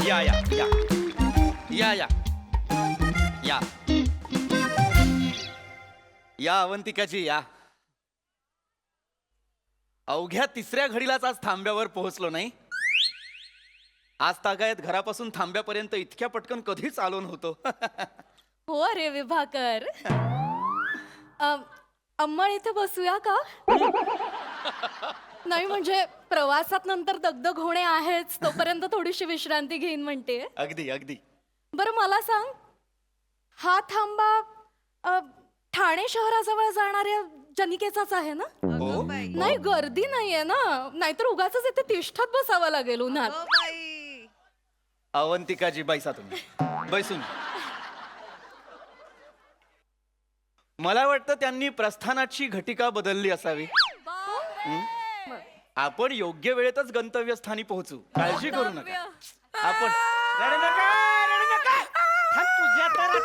या या या या या या या अवंतिकाजी या. अवघ्या तिसऱ्या घडीलाच आज थांब्यावर पोहोचलो नाही. आज तागायत घरापासून थांब्यापर्यंत इतक्या पटकन कधीच आलो नव्हतो. हो रे विभाकर. अंमळ इथे बसूया का? नाही म्हणजे प्रवासात नंतर दगदग होणे आहेच, तोपर्यंत थोडीशी विश्रांती घेईन म्हणते. अगदी अगदी. बरं मला सांग, हा थांबा ठाणे शहराजवळ जाणाऱ्या जनिकेचाच आहे ना? हो. नाही गर्दी नाहीये ना, नाहीतर उगाच इथे तिष्ठत बसावं लागेल उन्हात. अवंतिकाजी बैसा तुम्ही बैसून. मला वाटतं त्यांनी प्रस्थानाची घटिका बदलली असावी. आपण योग्य वेळेतच गंतव्यस्थानी पोहोचू, काळजी करू नका. आपण रडू नका, रडू नका. थांब तुझ्या तर आता.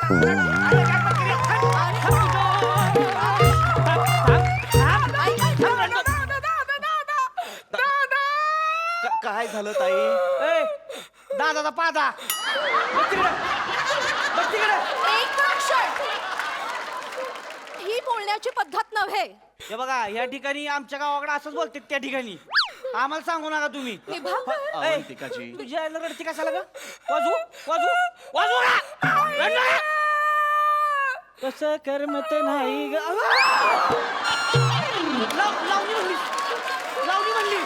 काय झालं ताई? ए, दादाचा पादा. बघ तिकडं. बघ तिकडं. एक क्षण. ही बोलण्याची पद्धत नव्हे. हे बघा या ठिकाणी आमच्या गावाकडे असंच बोलते त्या ठिकाणी. आम्हाला सांगू नका तुम्ही. विभाकर अवंतिकाजी तुझ्या आईला रडती कशाला ग? वाजू वाजू वाजू ना. रड ना. कसं करमत नाही ग. लावणी म्हणलीस. लावणी म्हणली.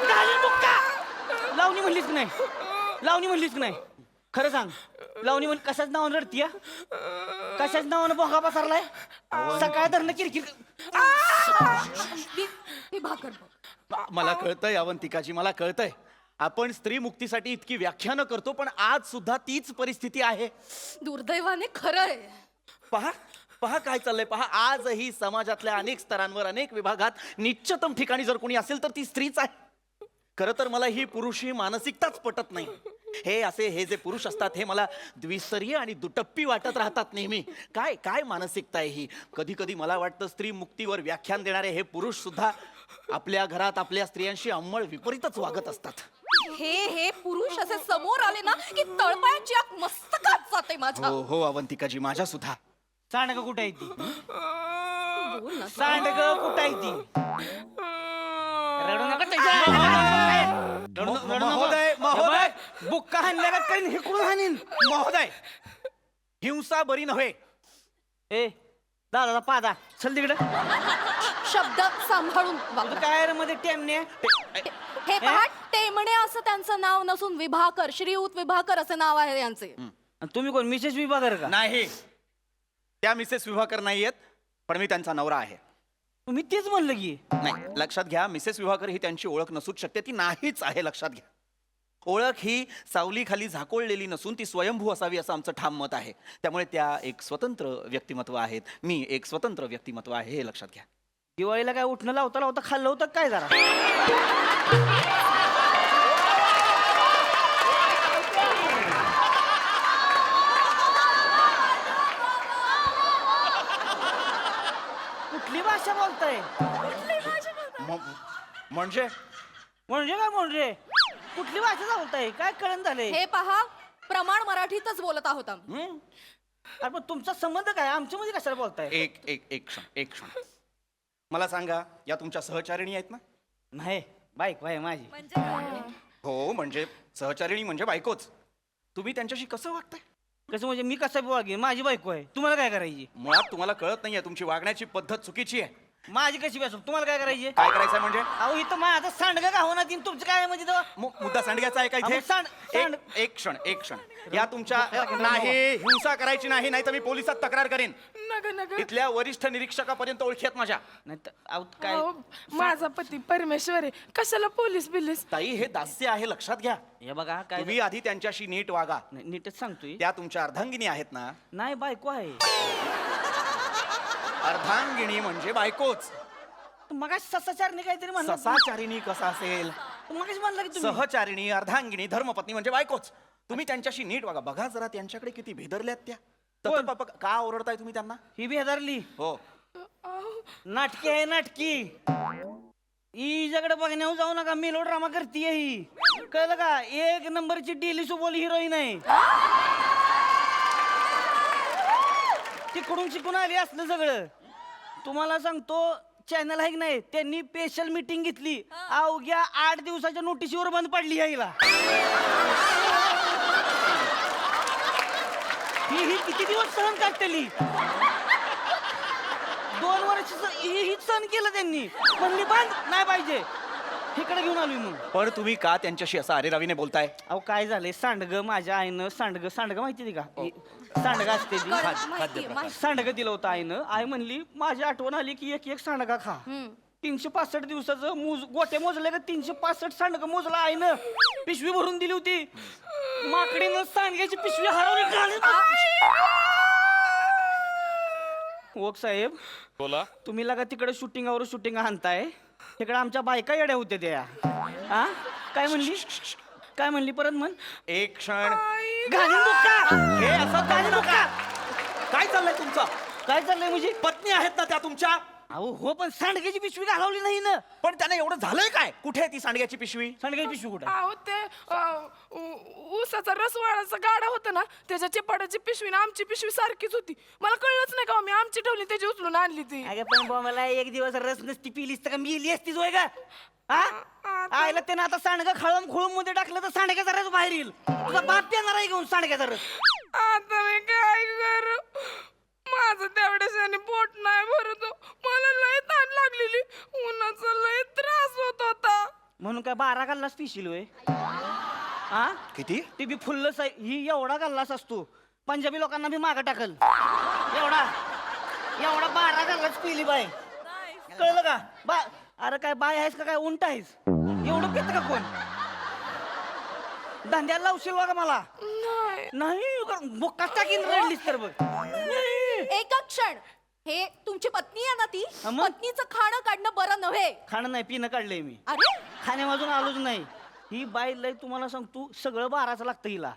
घालील बुक्का. लावणी म्हणलीस की नाही? लावणी म्हणलीस की नाही? खरं सांग. लावणी म्हण कशाच नावानं रडतीय? कशाच नावानं भोगा पसरलाय? सकाळ धरणं किरकिर. विभाकर मला कळतंय अवंतिकाजी, मला कळतंय. आपण स्त्री मुक्तीसाठी इतकी व्याख्यानं करतो, पण आज सुद्धा तीच परिस्थिती आहे. दुर्दैवाने खरंय. पहा पहा काय चाललंय पहा. आजही समाजातल्या अनेक स्तरांवर अनेक विभागात निश्चितम ठिकाणी जर कोणी असेल तर ती स्त्रीच आहे. खरं तर मला ही पुरुषी मानसिकताच पटत नाही. हे जे पुरुष असतात हे मला द्विस्तरीय आणि दुटप्पी वाटत राहतात नेहमी. काय काय मानसिकता आहे ही. कधी कधी मला वाटतं स्त्री मुक्तीवर व्याख्यान देणारे हे पुरुष सुद्धा आपल्या घरात आपल्या स्त्रियांशी अंमळ विपरीतच वागत असतात. हे पुरुष असे समोर आले ना की तळपायाची आग मस्तकात जाते माझ्या. हो हो अवंतिकाजी, माझ्या सुद्धा. सांड ग कुठे आहे ती? बोल ना. सांड ग कुठे आहे ती? रडू नका त्याच्या. रडू नको. महोदय, महोदय. बुक्का हाणल्या करीन हिकडून हाणीन. महोदय, हिंसा बरी नव्हे. ए दादाचा पादा चल तिकडे. शब्द सांभाळून वागा. काय रे मध्ये टेमने? हे पहा, टेमणे असं त्यांचं नाव नसून विभाकर, श्रीयुत विभाकर असे नाव आहे यांचे. तुम्ही कोण मिसेस विभागर का? नाही, त्या मिसेस विभाकर नाहीयेत, पण मी त्यांचा नवरा आहे. मी तेच म्हणलं की. नाही, लक्षात घ्या, मिसेस विभाकर ही त्यांची ओळख नसूच शकते, ती नाहीच आहे. लक्षात घ्या, ओळख ही सावलीखाली झाकोळलेली नसून ती स्वयंभू असावी असं आमचं ठाम मत आहे. त्यामुळे त्या एक स्वतंत्र व्यक्तिमत्व आहेत, मी एक स्वतंत्र व्यक्तिमत्व आहे, हे लक्षात घ्या. दिवाळीला काय उठणं लावता लावता खाल्लं होतं काय जरा? कुठली भाषा बोलताय? म्हणजे म्हणजे काय म्हणजे? कुठली भाषा बोलताय? काय कळण झालंय? हे पहा, प्रमाण मराठीतच बोलत आहोत आम्ही. अरे पण तुमचा संबंध काय? आमच्या मध्ये कशाला बोलताय? एक क्षण. मला सांगा, या तुमच्या सहचारिणी आहेत ना? नाही बाईक आहे माझी. हो, म्हणजे सहचारिणी म्हणजे बायकोच. तुम्ही त्यांच्याशी कसं वागताय? कसं म्हणजे मी कसं वागेन? माझी बायको आहे, तुम्हाला काय करायची? मुळात तुम्हाला कळत नाहीये, तुमची वागण्याची पद्धत चुकीची आहे. माझी कशी बसव? तुम्हाला काय करायची? काय करायचंय म्हणजे? अहो इथं माझं सांडगा का होणार तीन तुमचं काय म्हणजे तेव्हा? मुद्दा सांडग्याचा आहे का इथे? सांड एक क्षण. या तुमच्या नाही, हिंसा करायची नाही, नाही तर मी पोलिसात तक्रार करेन. इथल्या वरिष्ठ निरीक्षकापर्यंत ओळखी आहेत माझ्या. नाही तर अहो, काय अहो, माझा पती परमेश्वर आहे, कशाला पोलीस बिलीस? ताई, हे दास्य आहे, लक्षात घ्या. हे बघा काय तुम्ही आधी त्यांच्याशी नीट वागा. नाही, नीटच सांगतोय. त्या तुमच्या अर्धांगिनी आहेत ना? नाही बायको आहे. अर्धांगिनी म्हणजे बायकोच. मग ससाचारणी काहीतरी म्हणलं. ससाचारिणी कसा असेल? मग म्हणलं की तुम्ही सहचारिणी, अर्धांगिनी, धर्मपत्नी म्हणजे बायकोच. तुम्ही त्यांच्याशी नीट वागा. बघा जरा त्यांच्याकडे किती भेदरल्यात त्या. कोण? तर का ओरडताय तुम्ही त्यांना? ही बी हजारली हो, नाटकी आहे नाटकी. हिच्याकडे बघण्यावर जाऊ नका, मेलो ड्रामा करतीये ही, कळलं का? एक नंबरची डेली सोबत हिरोईन आहे. तिकडून शिकून आली असलं सगळं. तुम्हाला सांगतो, चॅनल आहे की नाही, त्यांनी स्पेशल मीटिंग घेतली, अवघ्या 8 दिवसाच्या नोटीसीवर बंद पडली यायला. ही किती दिवस सहन काढतेली? 2 वर्ष ही सहन केलं त्यांनी, म्हणली बंद नाही पाहिजे. इकडे घेऊन आलोय मग. पण तुम्ही का त्यांच्याशी असं अरेरावीने बोलताय? अहो काय झालंय, सांडग माझ्या आईनं सांडग माहिती का? सांडग असते ती. माहिती सांडग दिलं होतं आईनं. आई म्हणली माझी आठवण आली की एक सांडगा खा. 365 दिवसाचं गोटे मोजले का 365 सांडग मोजला आईनं. पिशवी भरून दिली होती. माकडीनं सांडग्याची पिशवी हरवली. ओक साहेब बोला. तुम्ही लगा तिकडे शूटिंगावर शूटिंग आणताय, तिकडे आमच्या बायका येड्या होत्या त्या. हा काय म्हणली परत म्हण. एक क्षण. घालीन बुक्का. हे असं घालीन बुक्का. काय चाललंय तुमचं? काय चाललंय म्हणजे? पत्नी आहेत ना त्या तुमच्या? अहो हो, पण सांडग्याची पिशवी घालवली नाही ना. पण त्याने एवढं झालंय काय? कुठे आहे ती सांडग्याची पिशवी? सांडग्याची पिशवी कुठे? अहो ते ऊसाचा रसवाडाचा गाडा होता ना, त्याच्या चिपाडाची पिशवी ना आमची पिशवी सारखीच होती. मला कळलंच नाही का मी आमची ठेवली त्याची उचलून आणली ती. अगं पण मला एक दिवस रस नसती पिलीस तर का मिली असतीच होय का? हा आईला त्यानं आता सांडगं खळून मध्ये टाकलं तर सांडग्याचा रस बाहेर येईल. तुझा बाप पिणार आहे घेऊन सांडग्याचा रस. आता मी काय करू? माझं तेवढ्याशाने पोट नाही भरत. मला लय ताण लागलेली, उन्हाचा लय त्रास होत होता. म्हणून काय 12 गल्लास पिशील होय? हा किती? ती बी फुल्लस आहे ही. एवढा गल्लास असतो, पंजाबी लोकांना बी मागं टाकल. एवढा 12 गल्लास पिली बाय. कळलं का? अरे काय बाय आहेस का काय उंट आहेस? एवढं पित का कोण? धंद्याला लावशील बघा मला. नाही बुक्का टाकीन रडलीस तर बघ. एक क्षण. हे तुमची पत्नी आहे ना ती? हा मग? पत्नीचं खाणं काढणं बरं नव्हे. खाणं नाही पिणं काढलंय मी. अरे खाण्यावाजून आलोच नाही. ही बाई लय तुम्हाला सांगतो सगळं 12चं लागतं हिला.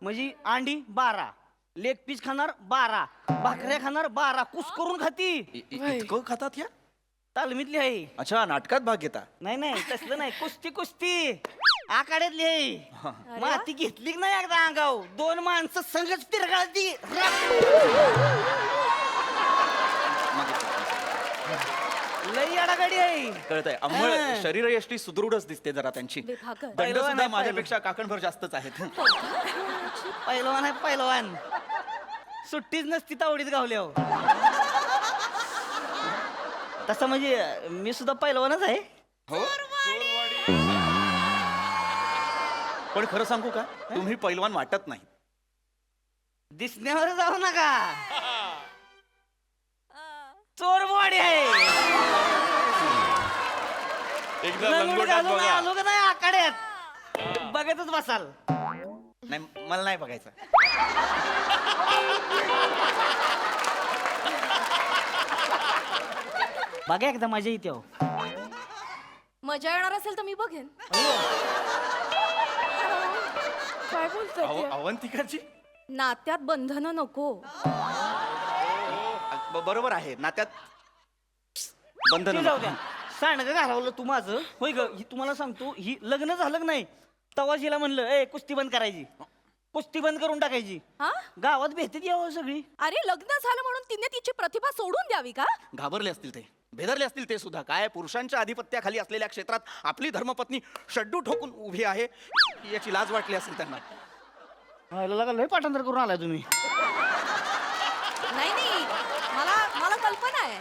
म्हणजे अंडी 12, लेग पीस खाणार 12, भाकऱ्या खाणार 12, कुस करून खाती. इतकं खातात ह्या? तालमीतली आहे. अच्छा, नाटकात भाग घेता? नाही तसलं नाही. कुस्ती आखाड्यातली आहे. माती घेतली की नाही एकदा अंगाव 2 माणसं संगच पिरगाळती. लई अडागडी आहे. कळतंय. अंमळ हा. शरीर यष्टी सुदृढच दिसते जरा त्यांची. विभाकर. दंड पहिलवान सुद्धा आहे, माझ्यापेक्षा काकणभर जास्तच आहेत. पहिलवान आहे पहिलवान. सुट्टीच नसती तावडीत गावल्यावर. तसं म्हणजे मी सुद्धा पहिलवानच आहे. हो. पण खरं सांगू का, तुम्ही पैलवान वाटत नाही. दिसण्यावर जाऊ नका. चोरबवाडी आहे. एकदा लंगोट लंगोटात घालून बघा. आलो का नाही आखाड्यात बघतच बसाल. नाही, मला नाही बघायचं. बघा एकदा मजा येते हो. मजा येणार असेल तर मी बघेन. काय बोलताय ते? अवंतिकाची नात्यात बंधनं नको. बरोबर आहे. नात्यात ते बंधन जाऊ द्या. सांडगं घालवलं तू माझं होय ग. ही तुम्हाला सांगतो, ही लग्न झालं का नाही तवा हिला म्हणलं ए कुस्ती बंद करायची, कुस्ती बंद करून टाकायची. हा गावात भेटते यावं सगळी. अरे लग्न झालं म्हणून तिने तिची प्रतिभा सोडून द्यावी का? घाबरले असतील ते, बेदरले असतील ते सुद्धा. काय पुरुषांच्या आधिपत्याखाली असलेल्या क्षेत्रात आपली धर्मपत्नी शड्डू ठोकून उभी आहे याची लाज वाटली असेल त्यांना. लय पाठांतर करून आलाय तुम्ही. नाही मला कल्पना आहे.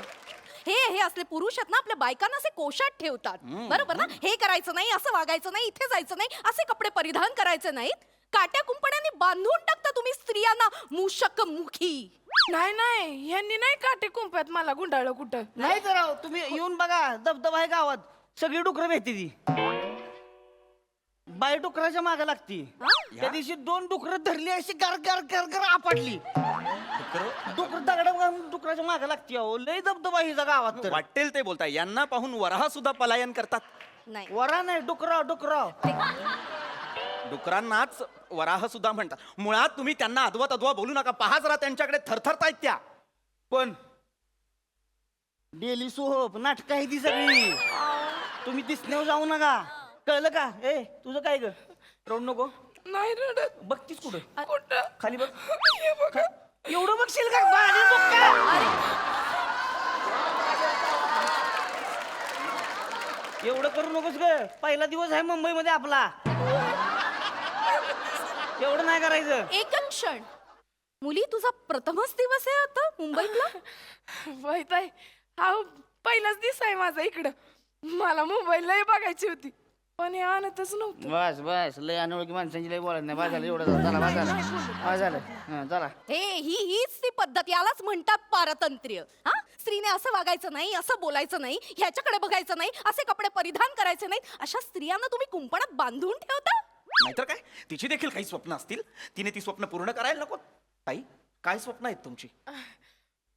हे असले पुरुष आहेत ना, आपल्या बायकांना असे कोशात ठेवतात. बरोबर ना? हे करायचं नाही, असं वागायचं नाही, इथे जायचं नाही, असे कपडे परिधान करायचे नाहीत. काट्या कुंपड्यांनी बांधून टाकता तुम्ही स्त्रियांना मूषक मुखी. नाही ह्यांनी नाही काटे कुंप्यात मला गुंडाळलं कुठं. नाही तर राव, तुम्ही येऊन बघा, दबदबा आहे गावात, सगळी डुकरं भेटते ती. बाई डुकराच्या मागे लागती. त्या दिवशी 2 डुकरं धरली अशी गर गर गर गर आपटली. डुकर दगड डुकराच्या मागे लागती. अहो लय दबदबा हिचा गावात तर. वाटेल ते बोलताय. यांना पाहून वराह सुद्धा पलायन करतात. नाही वरा नाही डुकराव. डुकरांनाच वराह सुद्धा म्हणतात. मुळात तुम्ही त्यांना अद्वा बोलू नका. पहा जरा त्यांच्याकडे थरथरतायत त्या. पण डेली सोप नाटक आहे ती सगळी. तुम्ही दिसण्यावर जाऊ नका, कळलं का? ए तुझं काय ग? रडू नको. नाही रडत. बघतीस कुठं? कुठं? खाली बघ. हे बघा. एवढं बघशील का? बाहेर बघ का? एवढं करू नकोस ग, पहिला दिवस आहे मुंबईमध्ये आपला. एवढं नाही करायचं. एक क्षण, मुली तुझा प्रथमच दिवस आहे आता मुंबईतला? माहित आहे, हा पहिलाच दिवस आहे माझा इकडं. मला मुंबईला बघायची होती, पण हे आणतच नव्हतं. बस बस, लय अनोळखी माणसांची लय बोलत नाही. झालं एवढं झालं, झालं. हा, चला. हीच ती पद्धत, यालाच म्हणतात पारतंत्र्य. हा, स्त्रीने असं वागायचं नाही, असं बोलायचं नाही, ह्याच्याकडे बघायचं नाही, असे कपडे परिधान करायचे नाहीत. अशा स्त्रियांना तुम्ही कुंपणात बांधून ठेवता? नाहीतर काय, तिची देखील काही स्वप्न असतील, तिने ती स्वप्न पूर्ण करायला नको. ताई, काय स्वप्न आहेत तुमची?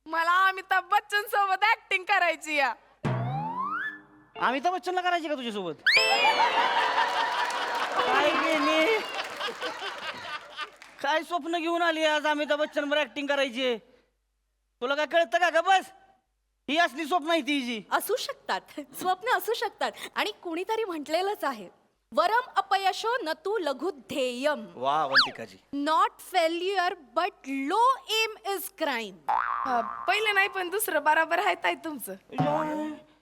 मला अमिताभ बच्चन सोबत ऍक्टिंग करायची या. अमिताभ बच्चनला करायची का तुझ्यासोबत? काय गेली? काय स्वप्न घेऊन आली आज अमिताभ बच्चन वर ऍक्टिंग करायची? तुला काय कळतं का? ग बस, ही असली स्वप्न आहे तिची. असू शकतात, स्वप्न असू शकतात. आणि कुणीतरी म्हटलेलंच आहे, वरम अपयशो न तू लघु ध्येयम. वा अवंतिकाजी, not failure but low aim is crime. पहिलं नाही पण दुसरं बरोबर आहे ताई तुमचं.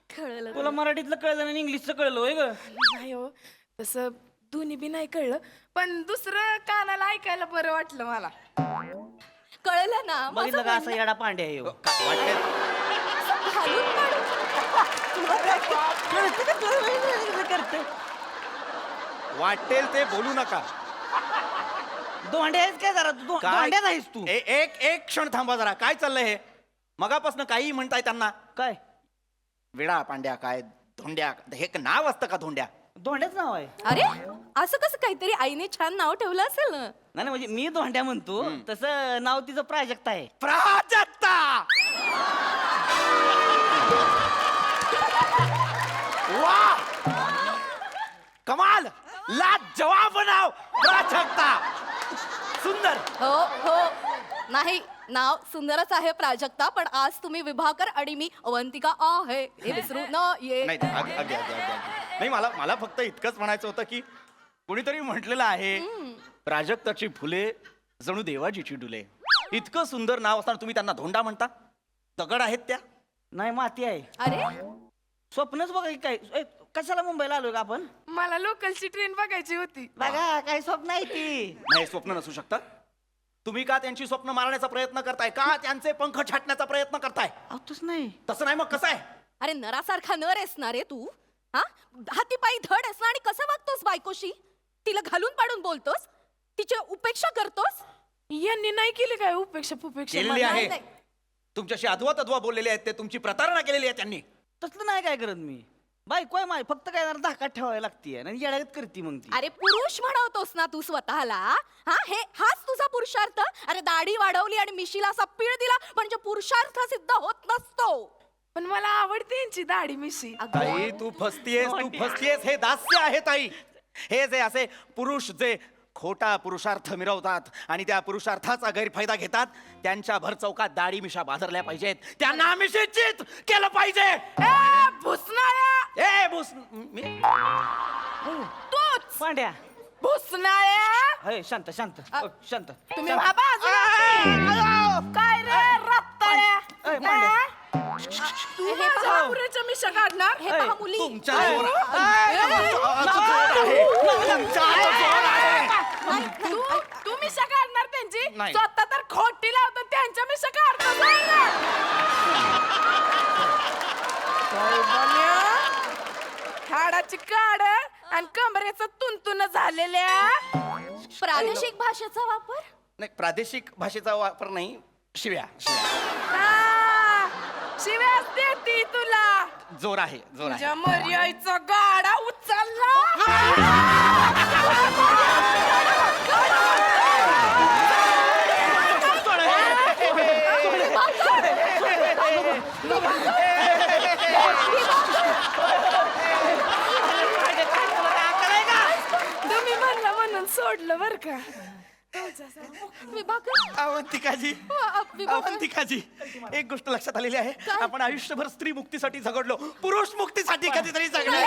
कळलं? तुला मराठीतलं कळलं आणि इंग्लिशचं कळलं होय ग? नाही हो, तसं दोन्ही बी नाही कळलं, पण दुसरं कानाला ऐकायला बरं वाटलं मला. कळलं ना? माझं बघितलं का? असा म्हणणं- येडा पांड्या आहे ह्यो. काय वाटतंय? असं घालून करते वाटेल ते बोलू नका. दोंड्या आहेस काय जरा? तू काय? दोंड्यात आहेस तू. एक क्षण थांबा जरा. काय चाललंय हे? मगापासून काही म्हणताय त्यांना. काय विडा पांड्या, काय धोंड्या, हे नाव असतं का धोंड्या? दोंड्याच नाव आहे? अरे असं कसं? काहीतरी आईने छान नाव ठेवलं असेल ना. नाही नाही, म्हणजे मी दोंड्या म्हणतो, तसं नाव तिचं प्राजक्ता आहे. प्राजक्ता. वा, कमाल, लाजवाब नाव, प्राजक्ता. सुंदर. हो हो, नाही, नाव सुंदरच आहे प्राजक्ता, पण आज तुम्ही विभाकर आणि मी अवंतिका आहे हे विसरू नाही, अगदी. नाही, मला फक्त इतकंच म्हणायचं होतं की कोणीतरी म्हटलेलं आहे, प्राजक्ताची फुले जणू देवाजीची डुले. इतकं सुंदर नाव असताना तुम्ही त्यांना धोंडा म्हणता? दगड आहेत त्या. नाही, माती आहे. अरे स्वप्नच बघा की काय. ए, कशाला मुंबईला आलोय का आपण? मला लोकलची ट्रेन बघायची होती. बघा काय स्वप्न आहे ती. नाही, स्वप्न नसू शकतं. तुम्ही का त्यांची स्वप्न मारण्याचा प्रयत्न करताय? का त्यांचे पंख छाटण्याचा प्रयत्न करताय? तूच नाही. तसं नाही, मग कसं आहे? अरे नरासारखा नर आहेस ना रे तू. हा, हातीपायी धड आहेस ना, आणि कसं वागतोस बायकोशी? तिला घालून पाडून बोलतोस, तिची उपेक्षा करतोस. यांनी नाही केली काय उपेक्षा पुपेक्षा? केलेली नाही, आहे. नाही. तुमच्याशी अद्वा तद्वा बोललेले आहेत ते, तुमची प्रतारणा केलेली आहे त्यांनी. तसलं नाही काय करत मी. बायको आहे माय, फक्त काय जरा धाकात ठेवायला लागते आणि येड्यात करते मग ती. अरे पुरुष म्हणवतोस ना तू स्वतःला? हा, हाच तुझा पुरुषार्थ? अरे दाढी वाढवली आणि मिशीला असा पीळ दिला म्हणजे पुरुषार्थ सिद्ध होत नसतो. पण मला आवडते यांची दाढी मिशी. ताई, तू फसतीयेस. हे दास्य आहे ताई. हे जे असे पुरुष जे खोटा पुरुषार्थ मिरवतात आणि त्या पुरुषार्थाचा गैरफायदा घेतात, त्यांच्या भर चौकात दाढी मिशा बाजारल्या पाहिजेत. त्यांना मिशीचित केलं पाहिजे. ए, भुसनाळ्या! ए भुस, तूच पांड्या. भुसनाळ्या! अय, शांत शांत शांत. तुम्ही बाबा काय रे रत्ताळ्या? अय, पांड्या. तू माझ्या पुरेच्या मिशा काढणार? हे पहा मुली, तुमच्या जोर आहे. तू मिशा काढणार त्यांची? नाही. स्वतः तर खोटी लावतात, त्यांच्या मिशा काढतात. हाडाची काड आणि कमरेचं तुंतुन झालेल्या. प्रादेशिक भाषेचा वापर. नाही, प्रादेशिक भाषेचा वापर नाही, शिव्या. शिव्याच देती तुला. जोर आहे. तुझ्या मर्याईचा गाडा उचलला. तुम्ही म्हणलं म्हणून सोडलं बर का. विभाकर अवंतिकाजी विभाकर अवंतिकाजी, एक गोष्ट लक्षात आलेली आहे, आपण आयुष्यभर स्त्री मुक्तीसाठी झगडलो, पुरुष मुक्तीसाठी कधीतरी जगणार.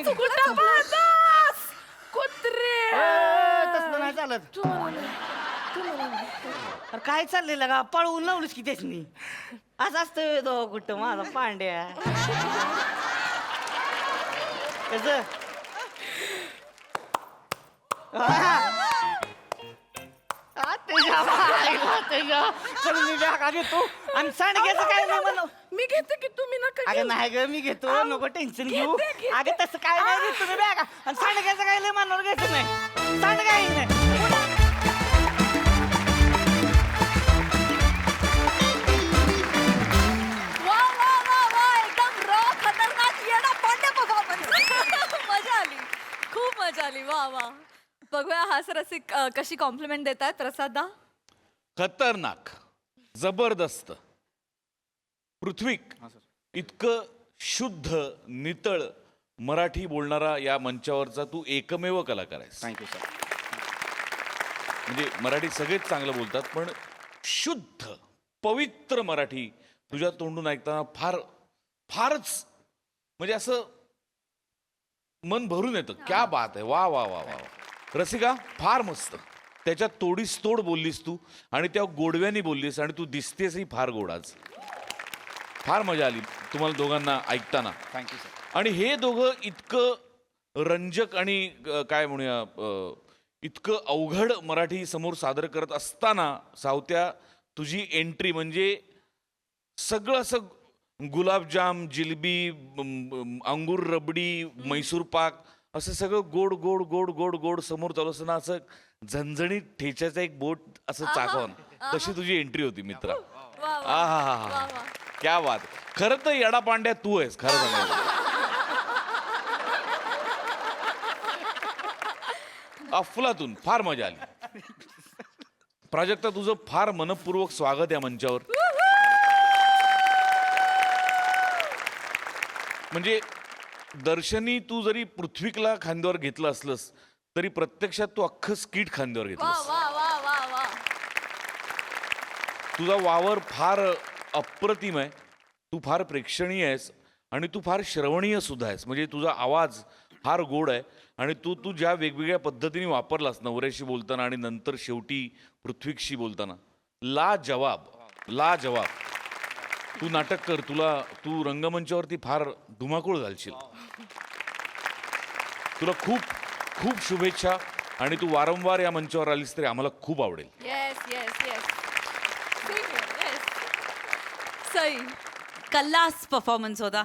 कुठं पाहतोस? कुत्रे तसं नाही चालत. अरे काय चाललेलं का, पळवून लावलीस की त्याचनी. असं असतं दो कुठं माझा पांड्या. कसं चल मी बॅग घेतो आणि सांडग्याचं काय नाही म्हणू. मी घेते की तुम्ही नका अगं नाही ग, मी घेतो, नको टेन्शन घेऊ. अगं तसं काय नाही घेतो मी बॅग. आणि सांडग्याचं काय लय मनावर घ्यायचं नाही. सांडगा नाही. वा वा वा वा, एकदम रॉ खतरनाक येडा पांड्या परफॉर्मन्स. मजा आली, खूप मजा आली. वा वा, बघूया हास रसिक कशी कॉम्प्लिमेंट देतात प्रसादा. खतरनाक, जबरदस्त, पृथ्वीक, इतकं शुद्ध नितळ मराठी बोलणारा या मंचावरचा तू एकमेव कलाकार आहेस. Thank you sir. म्हणजे मराठी सगळेच चांगलं बोलतात, पण शुद्ध पवित्र मराठी तुझ्या तोंडून ऐकताना फारच म्हणजे असं मन भरून येतं. क्या बात आहे, वा वा वा वा. रसिका, फार मस्त. त्याच्यात तोडीस तोड बोललीस तू आणि त्या गोडव्यानी बोललीस आणि तू दिसतेसही फार गोड आज. फार मजा आली तुम्हाला दोघांना ऐकताना. Thank you sir. आणि हे दोघं इतकं रंजक आणि काय म्हणूया इतकं अवघड मराठी समोर सादर करत असताना सावत्या तुझी एंट्री म्हणजे सगळं असं गुलाबजाम, जिलबी, अंगूर रबडी, मैसूर पाक असं सगळं गोड गोड गोड गोड गोड समोर चालू असताना असं झणझणीत ठेच्याचं एक बोट असं चाकवून तशी तुझी एंट्री होती मित्रा. आहा, क्या बात. खरं तर येडा पांड्या तू आहेस खरं सांगायचं. अफलातून फार मजा आली. प्राजक्ता, तुझं फार मनपूर्वक स्वागत या मंचावर. म्हणजे दर्शनी तू जरी पृथ्वीकला खांद्यावर घेतलं असलंस तरी प्रत्यक्षात तू अख्खं स्किट खांद्यावर वा घेतलंस. वा वा वा वा. तुझा वावर फार अप्रतिम आहे. तू फार प्रेक्षणीय आहेस आणि तू फार श्रवणीय सुद्धा आहेस. म्हणजे तुझा आवाज फार गोड आहे आणि तू ज्या वेगवेगळ्या पद्धतीने वापरलास नवऱ्याशी बोलताना आणि नंतर शेवटी पृथ्वीशी बोलताना, लाजवाब. तू नाटक कर, तू रंगमंचावरती फार धुमाकूळ घालशील. तुला खूप खूप शुभेच्छा आणि तू वारंवार या मंचावर आलीस तरी आम्हाला खूप आवडेल. Yes yes yes. सई, कल्लास परफॉर्मन्स होता.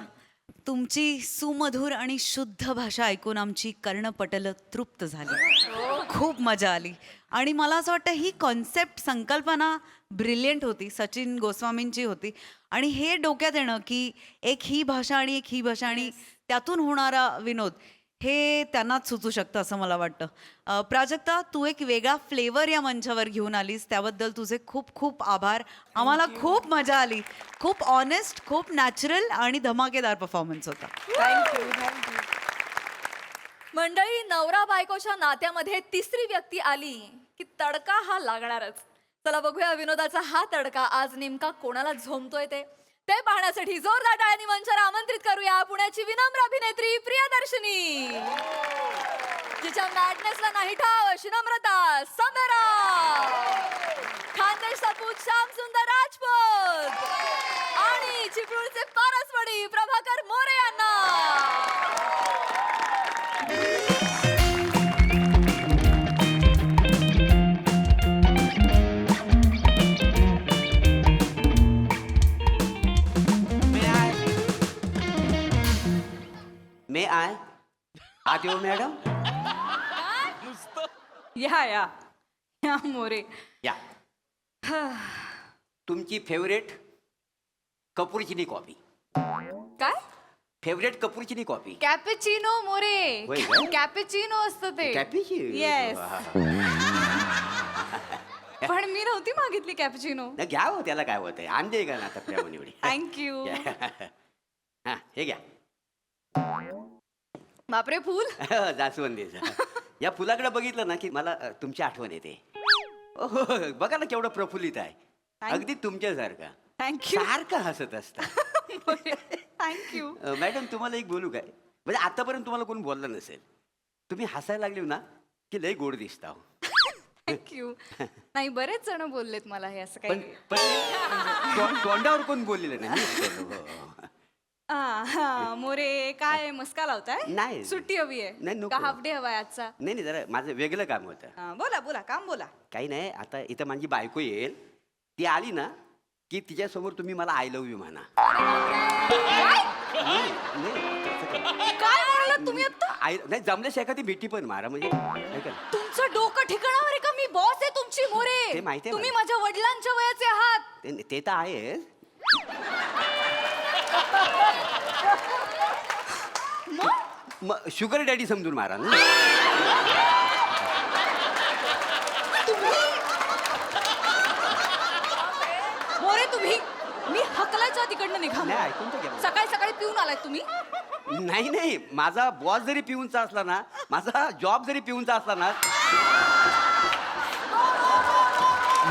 तुमची सुमधुर आणि शुद्ध भाषा ऐकून आमची कर्णपटल तृप्त झाली. खूप मजा आली आणि मला असं वाटतं ही कॉन्सेप्ट, संकल्पना ब्रिलियंट होती, सचिन गोस्वामींची होती. आणि हे डोक्यात येणं की एक ही भाषा आणि एक ही भाषा आणि त्यातून होणारा विनोद हे त्यांनाच सुचू शकतं असं मला वाटतं. प्राजक्ता, तू एक वेगळा फ्लेवर या मंचावर घेऊन आलीस, त्याबद्दल तुझे खूप खूप आभार. आम्हाला खूप मजा आली. खूप ऑनेस्ट, खूप नॅचरल आणि धमाकेदार परफॉर्मन्स होता. Thank you thank you. मंडळी, नवरा बायकोच्या नात्यामध्ये तिसरी व्यक्ती आली की तडका हा लागणारच. चला बघूया विनोदाचा हा तडका आज नेमका कोणाला झोमतोय ते पाहण्यासाठी जोरदार टाळ्यांनी मंचावर आमंत्रित करूया पुण्याची विनम्र अभिनेत्री प्रियदर्शनी, जिच्या मॅडनेसला नाही ठाव अशी नम्रता समेरा, खानदेश सपूत श्याम सुंदर राजपूत आणि चिपळूणचे पारसवडी प्रभाकर मोरे यांना. मे आय आत येऊ मॅडम? या मोरे. या. तुमची फेवरेट कपूरचिनी कॉफी. काय? फेवरेट कपूरचिनी कॉफी. कॅपेचिनो मोरे. होय का? कॅपेचिनो असतं ते. कॅपेचिनो? येस. पण मी नव्हती मागितली कॅपेचिनो. घ्या हो, त्याला काय होतंय, आणते का ना आता प्रेमाने एवढी. थँक्यू. हा, हे घ्या. बापरे, फुल. जास्वंदीचं. या फुलाकडे बघितलं ना की मला तुमची आठवण येते. हो, बघा ना केवढं प्रफुल्लित आहे. अगदी तुमच्यासारखा. थँक्यू सारखं हसत असतं. थँक्यू. मॅडम तुम्हाला एक बोलू काय, म्हणजे आतापर्यंत तुम्हाला कोण बोललं नसेल, तुम्ही हसायला लागले ना की लय गोड दिसता हो. थँक्यू. नाही बरेच जण बोललेत मला हे असं पण काही. पण तोंडावर कोण बोललेलं नाही. मीच बोललो. हो. हा, मोरे काय मस्का लावताय? नाही. सुट्टी हवी आहे नाही, नको. का हाफ डे हवाय आजचा? नाही नाही, जरा माझं वेगळं काम होतं. बोला बोला, काम बोला. काही नाही, आता इथं माझी बायको येईल, ती आली ना की तिच्यासमोर तुम्ही मला आय लव्ह यू म्हणा. नाही, तसं काय. काय म्हणालात तुम्ही आता? नाही जमल्याशिवाय एखादी भेटी पण मारा, म्हणजे नाही का? तुमचं डोकं ठिकाणावर आहे का? मी बॉस आहे तुमची मोरे. ते माहिती आहे तुम्ही मला. माझ्या वडिलांच्या वयाचे आहात. ते तर आहे. मग शुगर डॅडी समजून मारा ना. मोरे तुम्ही, मी हकलाच्या तिकडनं निघा. नाही, ऐकून तर घ्या. सकाळी सकाळी पिऊन आलाय तुम्ही. नाही नाही, माझा बॉस जरी पिऊनचा असला ना, माझा जॉब जरी पिऊनचा असला ना,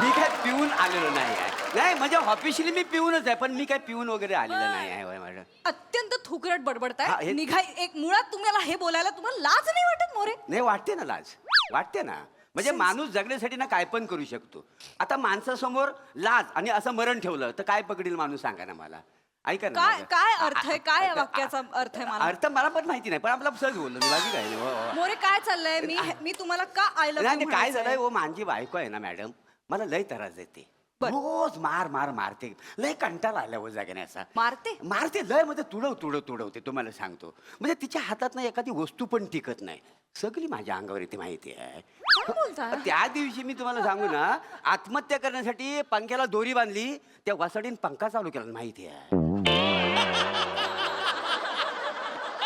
मी काय पिऊन आलेलो नाही आहे. नाही म्हणजे ऑफिशियली मी पिऊनच आहे, पण मी काय पिऊन वगैरे आलेलो नाही आहे. होय मॅडम. अत्यंत थुकरट हा, बडबडताय. हे- निघाय एक मुळात तुम्हाला हे बोलायला तुम्हाला लाज नाही वाटत मोरे? नाही, वाटते ना लाज, वाटते ना. म्हणजे माणूस जगण्यासाठी ना काय पण करू शकतो. आता माणसासमोर लाज आणि असं मरण ठेवलं तर काय पकडील माणूस, सांगा ना मला. ऐका ना काय माझं. काय अर्थ आहे? काय या वाक्याचा अर्थ आहे मला? अर्थ मला पण माहिती नाही, पण आपला सहज बोललो मी, बाकी काय नाही. हो, हो. मोरे काय चाललंय? मी तुम्हाला का आय नाही लव्ह नाही, काय झालंय हो, माझी बायको आहे ना मॅडम, मला लय त्रास देते. बर. रोज मार मार मारते. लय कंटाळा आला हो जगण्याचा. मारते? मारते लय, म्हणजे तुडवते तुम्हाला सांगतो. म्हणजे तिच्या हातात ना एखादी वस्तू पण टिकत नाही, सगळी माझ्या अंगावर येते, माहिती आहे. काय बोलताय? त्या दिवशी मी तुम्हाला सांगू ना, आत्महत्या करण्यासाठी पंख्याला दोरी बांधली, त्या वासाडीन पंखा चालू केला, माहिती आहे.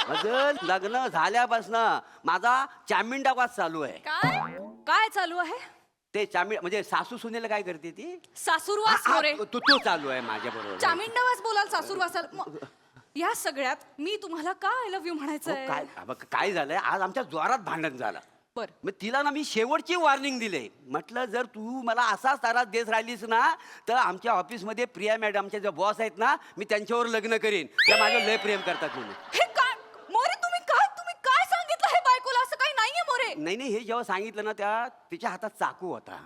माझं लग्न झाल्यापासनं माझा चामिंडा वास चालू आहे. काय काय चालू आहे? ते चामिंड म्हणजे सासू सुनेला काय करते ती, सासूरवास मोरे. तो चालू आहे माझ्या बरोबर. चामिंडावास बोलाल, सासूरवासाल. या सगळ्यात मी तुम्हाला का आय लव्ह यू म्हणायचंय? काय काय झालंय, आज आमच्या जोरात भांडण झालं. बर. मग तिला ना मी शेवटची वॉर्निंग दिली. म्हटलं जर तू मला असाच त्रास देत राहिलीस ना, तर आमच्या ऑफिसमध्ये प्रिया मॅडमच्या ज्या बॉस आहेत ना, मी त्यांच्यावर लग्न करीन. त्या माझ्यावर लय प्रेम करतात म्हणून. हे काय मोरे, तुम्ही काय सांगितलं हे बायकोला? असं काही नाहीये मोरे. नाही हे जेव्हा सांगितलं ना, तिच्या हातात चाकू होता.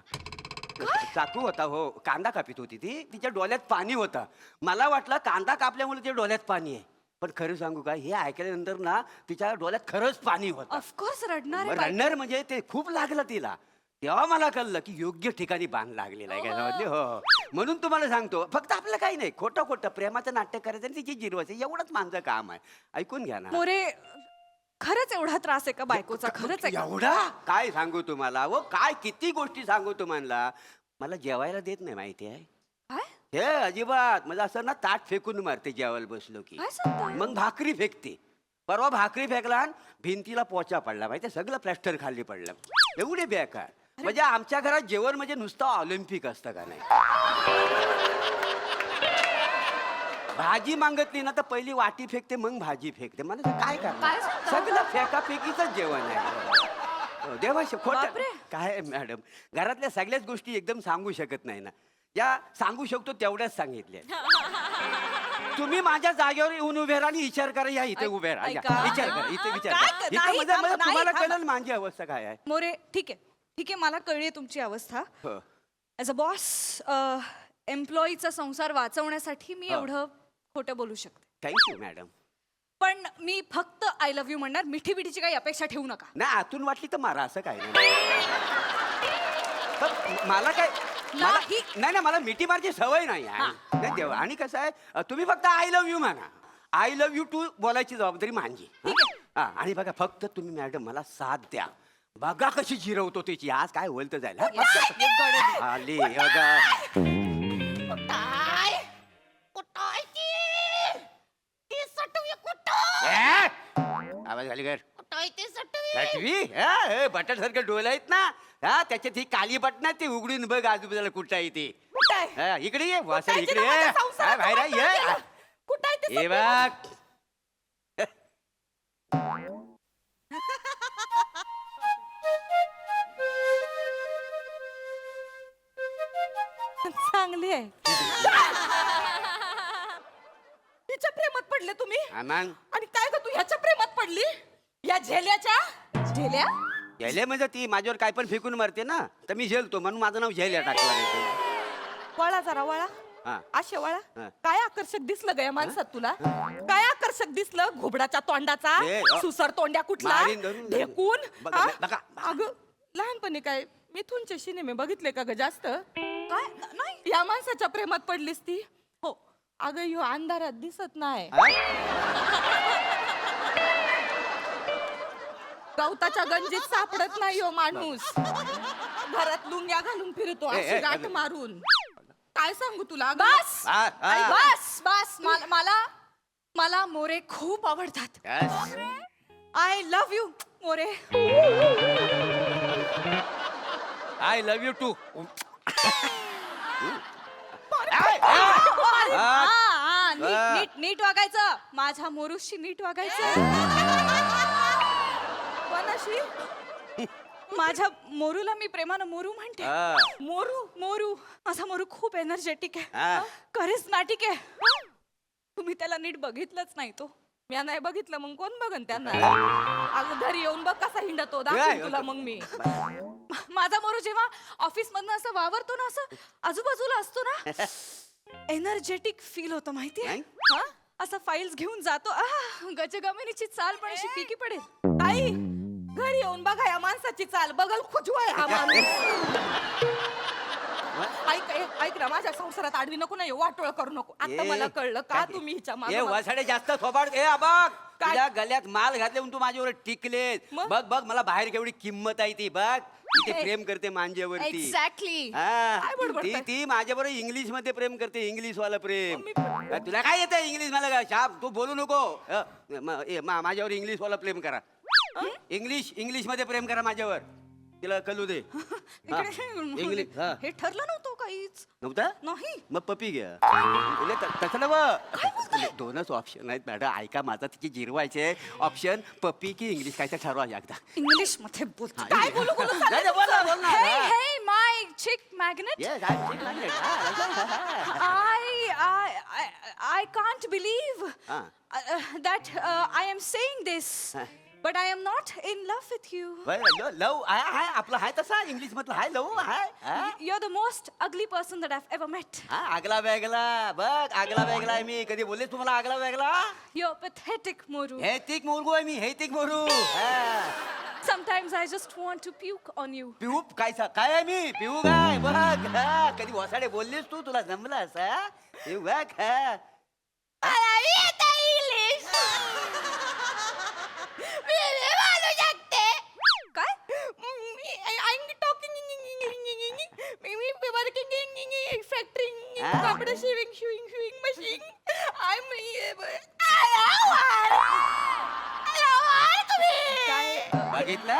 चाकू होता, हो. कांदा कापित होती ती, तिच्या डोळ्यात पाणी होतं. मला वाटलं कांदा कापल्यामुळे तिच्या डोळ्यात पाणी आहे, पण खरं सांगू का, हे ऐकल्यानंतर ना तिच्या डोळ्यात खरंच पाणी होतं. ऑफकोर्स रडणार आहे बायको. रडणार म्हणजे ते खूप लागलं तिला. तेव्हा मला कळलं की योग्य ठिकाणी बांध लागलेला आहे. काय समजले? हो. म्हणून तुम्हाला सांगतो, फक्त आपलं काही नाही, खोटं प्रेमाचं नाट्य करायचं आणि तिची जिरवायचं, एवढंच माझं काम आहे. ऐकून घ्या ना. मोरे, खरंच एवढा त्रास आहे का बायकोचा? खरंच आहे का? एवढा काय सांगू तुम्हाला, व काय किती गोष्टी सांगू तुम्हाला. मला जेवायला देत नाही, माहिती आहे. काय हे अजिबात, म्हणजे असं ना ताट फेकून मारते जेवायला बसलो की. काय सांगताय? मग भाकरी फेकते. परवा भाकरी फेकला आणि भिंतीला पोचा पडला, माहिती, सगळं प्लॅस्टर खाली पडलं. एवढे बेकार. म्हणजे आमच्या घरात जेवण म्हणजे नुसतं ऑलिम्पिक असतं का नाही. भाजी मागतली ना तर पहिली वाटी फेकते, मग भाजी फेकते. मला काय काय करणार, सांगता? सगळं फेकाफेकीच जेवण आहे. देवाशी खोट बापरे. काय मॅडम, घरातल्या सगळ्याच गोष्टी एकदम सांगू शकत नाही ना. ज्या सांगू शकतो तेवढ्याच सांगितल्या. तुम्ही माझ्या जागेवर येऊन उभे राहा आणि विचार करा. या इथे उभे राहा, या. ऐका. विचार करा, इथे विचार काय करा. क- इथे नाही, म्हणजे थांबा, म्हणजे तुम्हाला नाही, कळेल माझी अवस्था काय आहे. मोरे, ठीक आहे, मला कळली तुमची अवस्था. हो. ऍज अ बॉस, एम्प्लॉईचा संसार वाचवण्यासाठी मी एवढं खोटं बोलू शकते. Thank you madam. पण मी फक्त आय लव्ह यू म्हणणार. मिठी बिठीची काही अपेक्षा ठेवू नका. नाही, आतून वाटली तर मारा, असं काय नाही. पण मला काय, नाही. नाही मला मिठी मारची सवय नाही आहे. नाही तेव्हा. आणि कसं आहे, तुम्ही फक्त आय लव्ह यू म्हणा. आय लव्ह यू टू बोलायची जबाबदारी माझी. हा, आणि बघा फक्त तुम्ही मॅडम मला साथ द्या. बघा कशी जिरवतो तिची. आज काय होईल तर जाईल. आली आवाज झाली घर बटन सारखं डोळे आहेत ना, हा त्याच्यात ही काली बटन ती उघडून बघ आजूबाजूला कुठं आहे ती. हा, इकडे ये वासळ, इकडे ये. हा, बाहेर ये. ये बघ. चांगली आहे हिच्या प्रेमात पडले तुम्ही हा, मग आणि काय ग तू ह्याच्या प्रेमात पडली या झेल्याच्या झेल्या झेले म्हणजे ती माझ्यावर काय पण फेकून मारते ना तर मी झेलतो म्हणून माझं नाव झेल्या टाकलं नाही वळा जरा वळा हा. असे वळा हा. काय आकर्षक दिसलं ग या माणसात तुला काय आकर्षक दिसलं घोबडाच्या तोंडाचा ए, सुसर तोंड्या कुठला मारीन धरून. ढेकून बघा, हा? बघा. अगं लहानपणी काय मिथूनचे सिनेमे बघितले का ग जास्त काय नाही या माणसाच्या प्रेमात पडलीस ती हो अगं ह्यो अंधारात दिसत नाही गवताच्या गंजीत सापडत नाही हो माणूस घरात लुंग्या घालून फिरतो ए, अशी ए, गाठ अगं. मारून काय सांगू तुला बस हा, हा. बस बस मला मोरे खूप आवडतात Yes. I love you More I love you too नीट वागायचं माझ्या मोरूशी नीट वागायचं कोणाशी माझ्या मोरूला मी प्रेमानं मोरू म्हणते मोरू मोरू माझा मोरू खूप एनर्जेटिक हा. आहे करिस्मॅटिक आहे तुम्ही त्याला नीट बघितलंच नाही तो मी नाही बघितलं मग कोण बघन त्यांना अगं घरी येऊन बघ कसा हिंडतो दाखवीन तुला मग मी माझा मोरू जेव्हा ऑफिस मधनं असं वावरतो ना असं आजूबाजूला असतो ना एनर्जेटिक फील होतं माहितीये नाही? हा? असं फाईल्स घेऊन जातो गजगमिनीची चाल पण अशी फिकी पडेल आई घरी येऊन बघा या माणसाची चाल बघल खुजवाय हा माणूस ऐक ना माझ्या संसारात आडवी नको नाही वाटोळ करू नको आता मला कळलं का तुम्ही हिच्या ए मागे वसाडे जास्त थोबाड ए बघ काय? तुझ्या गल्यात माल घातले म्हणून तू माझ्यावर टिकलेस मग? बघ बघ मला बाहेर केवढी किंमत आहे ती बघ ती ए, प्रेम करते मांजेवरती एक्झॅक्टली हा, काय बडबडताय? ती ती माझ्याबरोबर इंग्लिश मध्ये प्रेम करते इंग्लिश वाला प्रेम मी पण- तुला काय येतं इंग्लिश मला काय शाप तू बोलू नको माझ्यावर इंग्लिश वाला प्रेम करा इंग्लिश मध्ये प्रेम करा माझ्यावर तिला कळू दे हा, इंग्लिश हा. हे ठरलं नव्हतं काहीच नव्हता नाही मग पपी घ्या म्हणजे तसं नव दोनच ऑप्शन आहेत मॅडम ऐका माझा तिची जिरवायचे ऑप्शन पपी की इंग्लिश काय तर ठरवा एकदा इंग्लिश मध्ये बोलतो हा, काय इंग्लिश. बोलू बोलू नाही, नाही, बोल ना, बोल ना. हे हा. Hey my chick magnet Yes, I'm sick like it. हा. I can't believe Ah. that I am saying this, but I am not in love with you. बरं, लव हाय आपलं हाय तसा इंग्लिश मधलं हाय लव हाय हा? You're the most ugly person that I've ever met. हा आगला वेगला बघ आगला वेगला आहे मी कधी बोलले तुम्हाला आगला वेगला You're pathetic, Moru. हे तिक मोरगू आहे मी हे तिक मोरू हा. Sometimes I just want to puke on you. पिऊ काय आहे मी पिऊ काय बघ हा. कधी वसाडे बोललीस तू तुला जमलं असं पिऊ बघ हा. काय? फॅक्टरी कपडे शिविंग मशीन बघितलं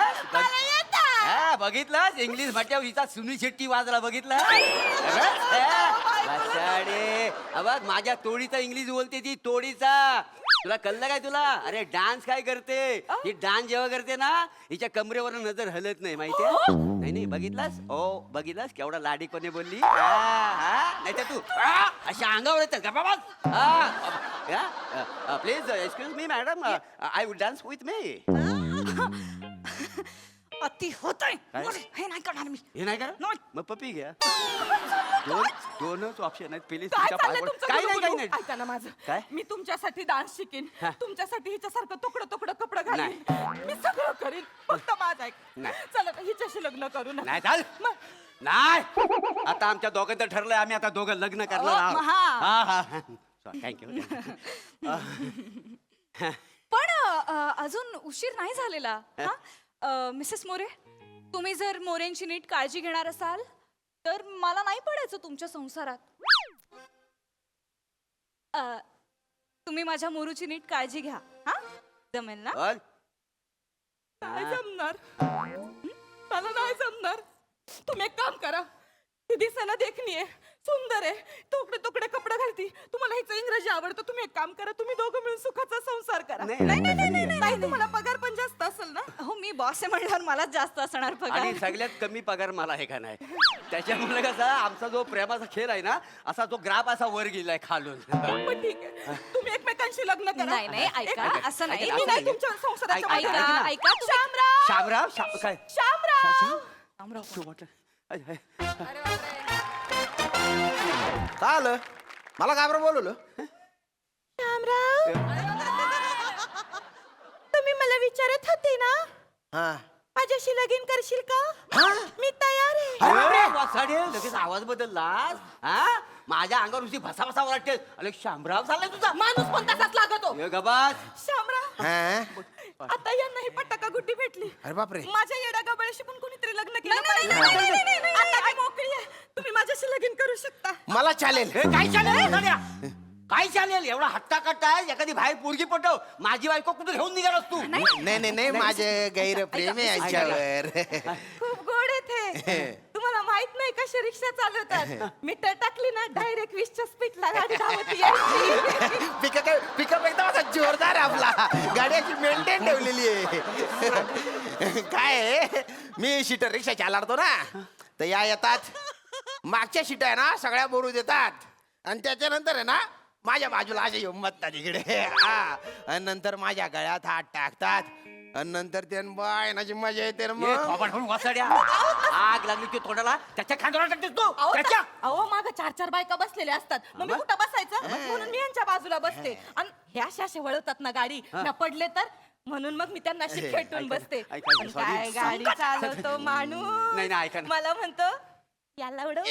हा बघितलं इंग्लिश म्हटल्यावर हिचा सुनील शेट्टी वाजला बघितला बघ माझ्या तोडीचा इंग्लिश बोलते ती तोडीचा तुला कळलं काय तुला अरे डान्स काय करते ही डान्स जेव्हा करते ना हिच्या कमरेवर नजर हलत नाही माहितीये नाही नाही बघितलास हो बघितलास केवढा लाडीपणे बोलली नाही तर तू अशा अंगावर येतात का बाबा please excuse me madam I would dance with me अति होत आहे काय? हे नाही करणार मी हे नाही का नाही. मग पपी घ्या दोनच ऑप्शन आहेत प्लीज काय तुमच्या चाललंय पाय तुमचं काय नाही गुलुगुलू? काय नाही ऐका ना माझं काय? मी तुमच्यासाठी डान्स शिकेन हा. तुमच्यासाठी हिच्यासारखं तुकडं कपडं घालीन मी सगळं करीन फक्त माझं ऐक नाही. चला ना, हिच्याशी लग्न करू ना नाही चाल मग नाही आता आमच्या दोघांचं ठरलंय आम्ही आता दोघं लग्न करणार आहोत मग हा. हा हा थँक्यू पण अजून उशीर नाही झालेला हा मिसेस मोरे तुम्ही जर मोरेंची नीट काळजी घेणार असाल तर मला नाही पडायचं तुमच्या संसारात तुम्ही माझ्या मोरूची नीट काळजी घ्या हा जमेल ना नाही जमणार मला नाही जमणार तुम्ही एक काम करा ती दिसायला देखणी आहे सुंदर आहे, तुकडे तुकडे कपडे घालती. तुम्हाला हिचं इंग्रजी आवडतं, तुम्ही एक काम करा, तुम्ही दोघं मिळून सुखाचा संसार करा. नाही, नाही नाही नाही नाही नाही, तुम्हाला पगार पण जास्त असेल ना. हो मी बॉस आहे म्हणल्यावर मलाच जास्त असणार पगार. आणि सगळ्यात कमी पगार मला आहे का नाही. त्याच्यामुळे कसं आमचा जो प्रेमाचा खेळ आहे ना, असा जो ग्राफ असा वर गेलाय खालून. पण ठीक आहे, तुम्ही एकमेकांशी लग्न करा. नाही नाही ऐका असं नाही. मी नाही तुमच्या संसाराच्या ऐका, मागे. ऐका, ऐका शामराव शामराव काय शामराव काय आलं मला काय बरं बोलवलं शामराव तुम्ही मला विचारत होते ना हा माझ्याशी लगीन करशील का. मी तयार आहे. अरे वासाडे, लगेच आवाज बदललास. हा माझ्या अंगावर उशी भसा भसा वाटते. अरे शामराव झालाय तुझा. माणूस पण तसाच लागतो. ये गबास. शामराव हा आता यांना ही पटाका गुड्डी भेटली. अरे बापरे. माझ्या येड्या गबाळ्याशी पण कोणीतरी लग्न केलं पाहिजे. आता मी मोकळी आहे, तुम्ही माझ्याशी लगीन करू शकता. मला चालेल हे काय चालेल वासाड्या? काय चालेल एवढा हट्टा कट्टा आहे. एखादी बाहेर पोरगी पटव. माझी बायको कुठे घेऊन निघालास तू. नाही नाही नाही माझे गैर प्रेम आहे यांच्यावर खूप गोड आहे ते. तुम्हाला माहित नाही कशी रिक्षा चालवतात. मीटर टाकली ना डायरेक्ट 20च्या स्पीडला गाडी धावती यायची. पिकअप एकदम असा जोरदार आहे आपला गाडी अशी मेंटेन ठेवलेली आहे काय आहे, मी सीटर रिक्षा चालवतो ना तर या येतात मागच्या सीट आहे ना सगळ्या बोलू देतात आणि त्याच्यानंतर आहे ना माझ्या बाजूला असे येऊन बसतात इकडे आणि नंतर माझ्या गळ्यात हात टाकतात आणि नंतर ते बायनाची मजा येते ना ये मग थोबाड फोडून वासाड्या. आग लागली की तोंडाला त्याच्या खांद्यावर टाकतेस तू. त्याच्या अहो माग 4-4 बायका बसलेल्या असतात. मग मी कुठं बसायचं म्हणून मी यांच्या बाजूला बसते. आणि ह्या अशा वळतात ना गाडी ना पडले तर म्हणून मग मी त्यांना अशी खेटून बसते. ऐका, पण काय गाडी चालवतो माणूस. नाही, नाही, ऐका ना. मला म्हणतो याला उडव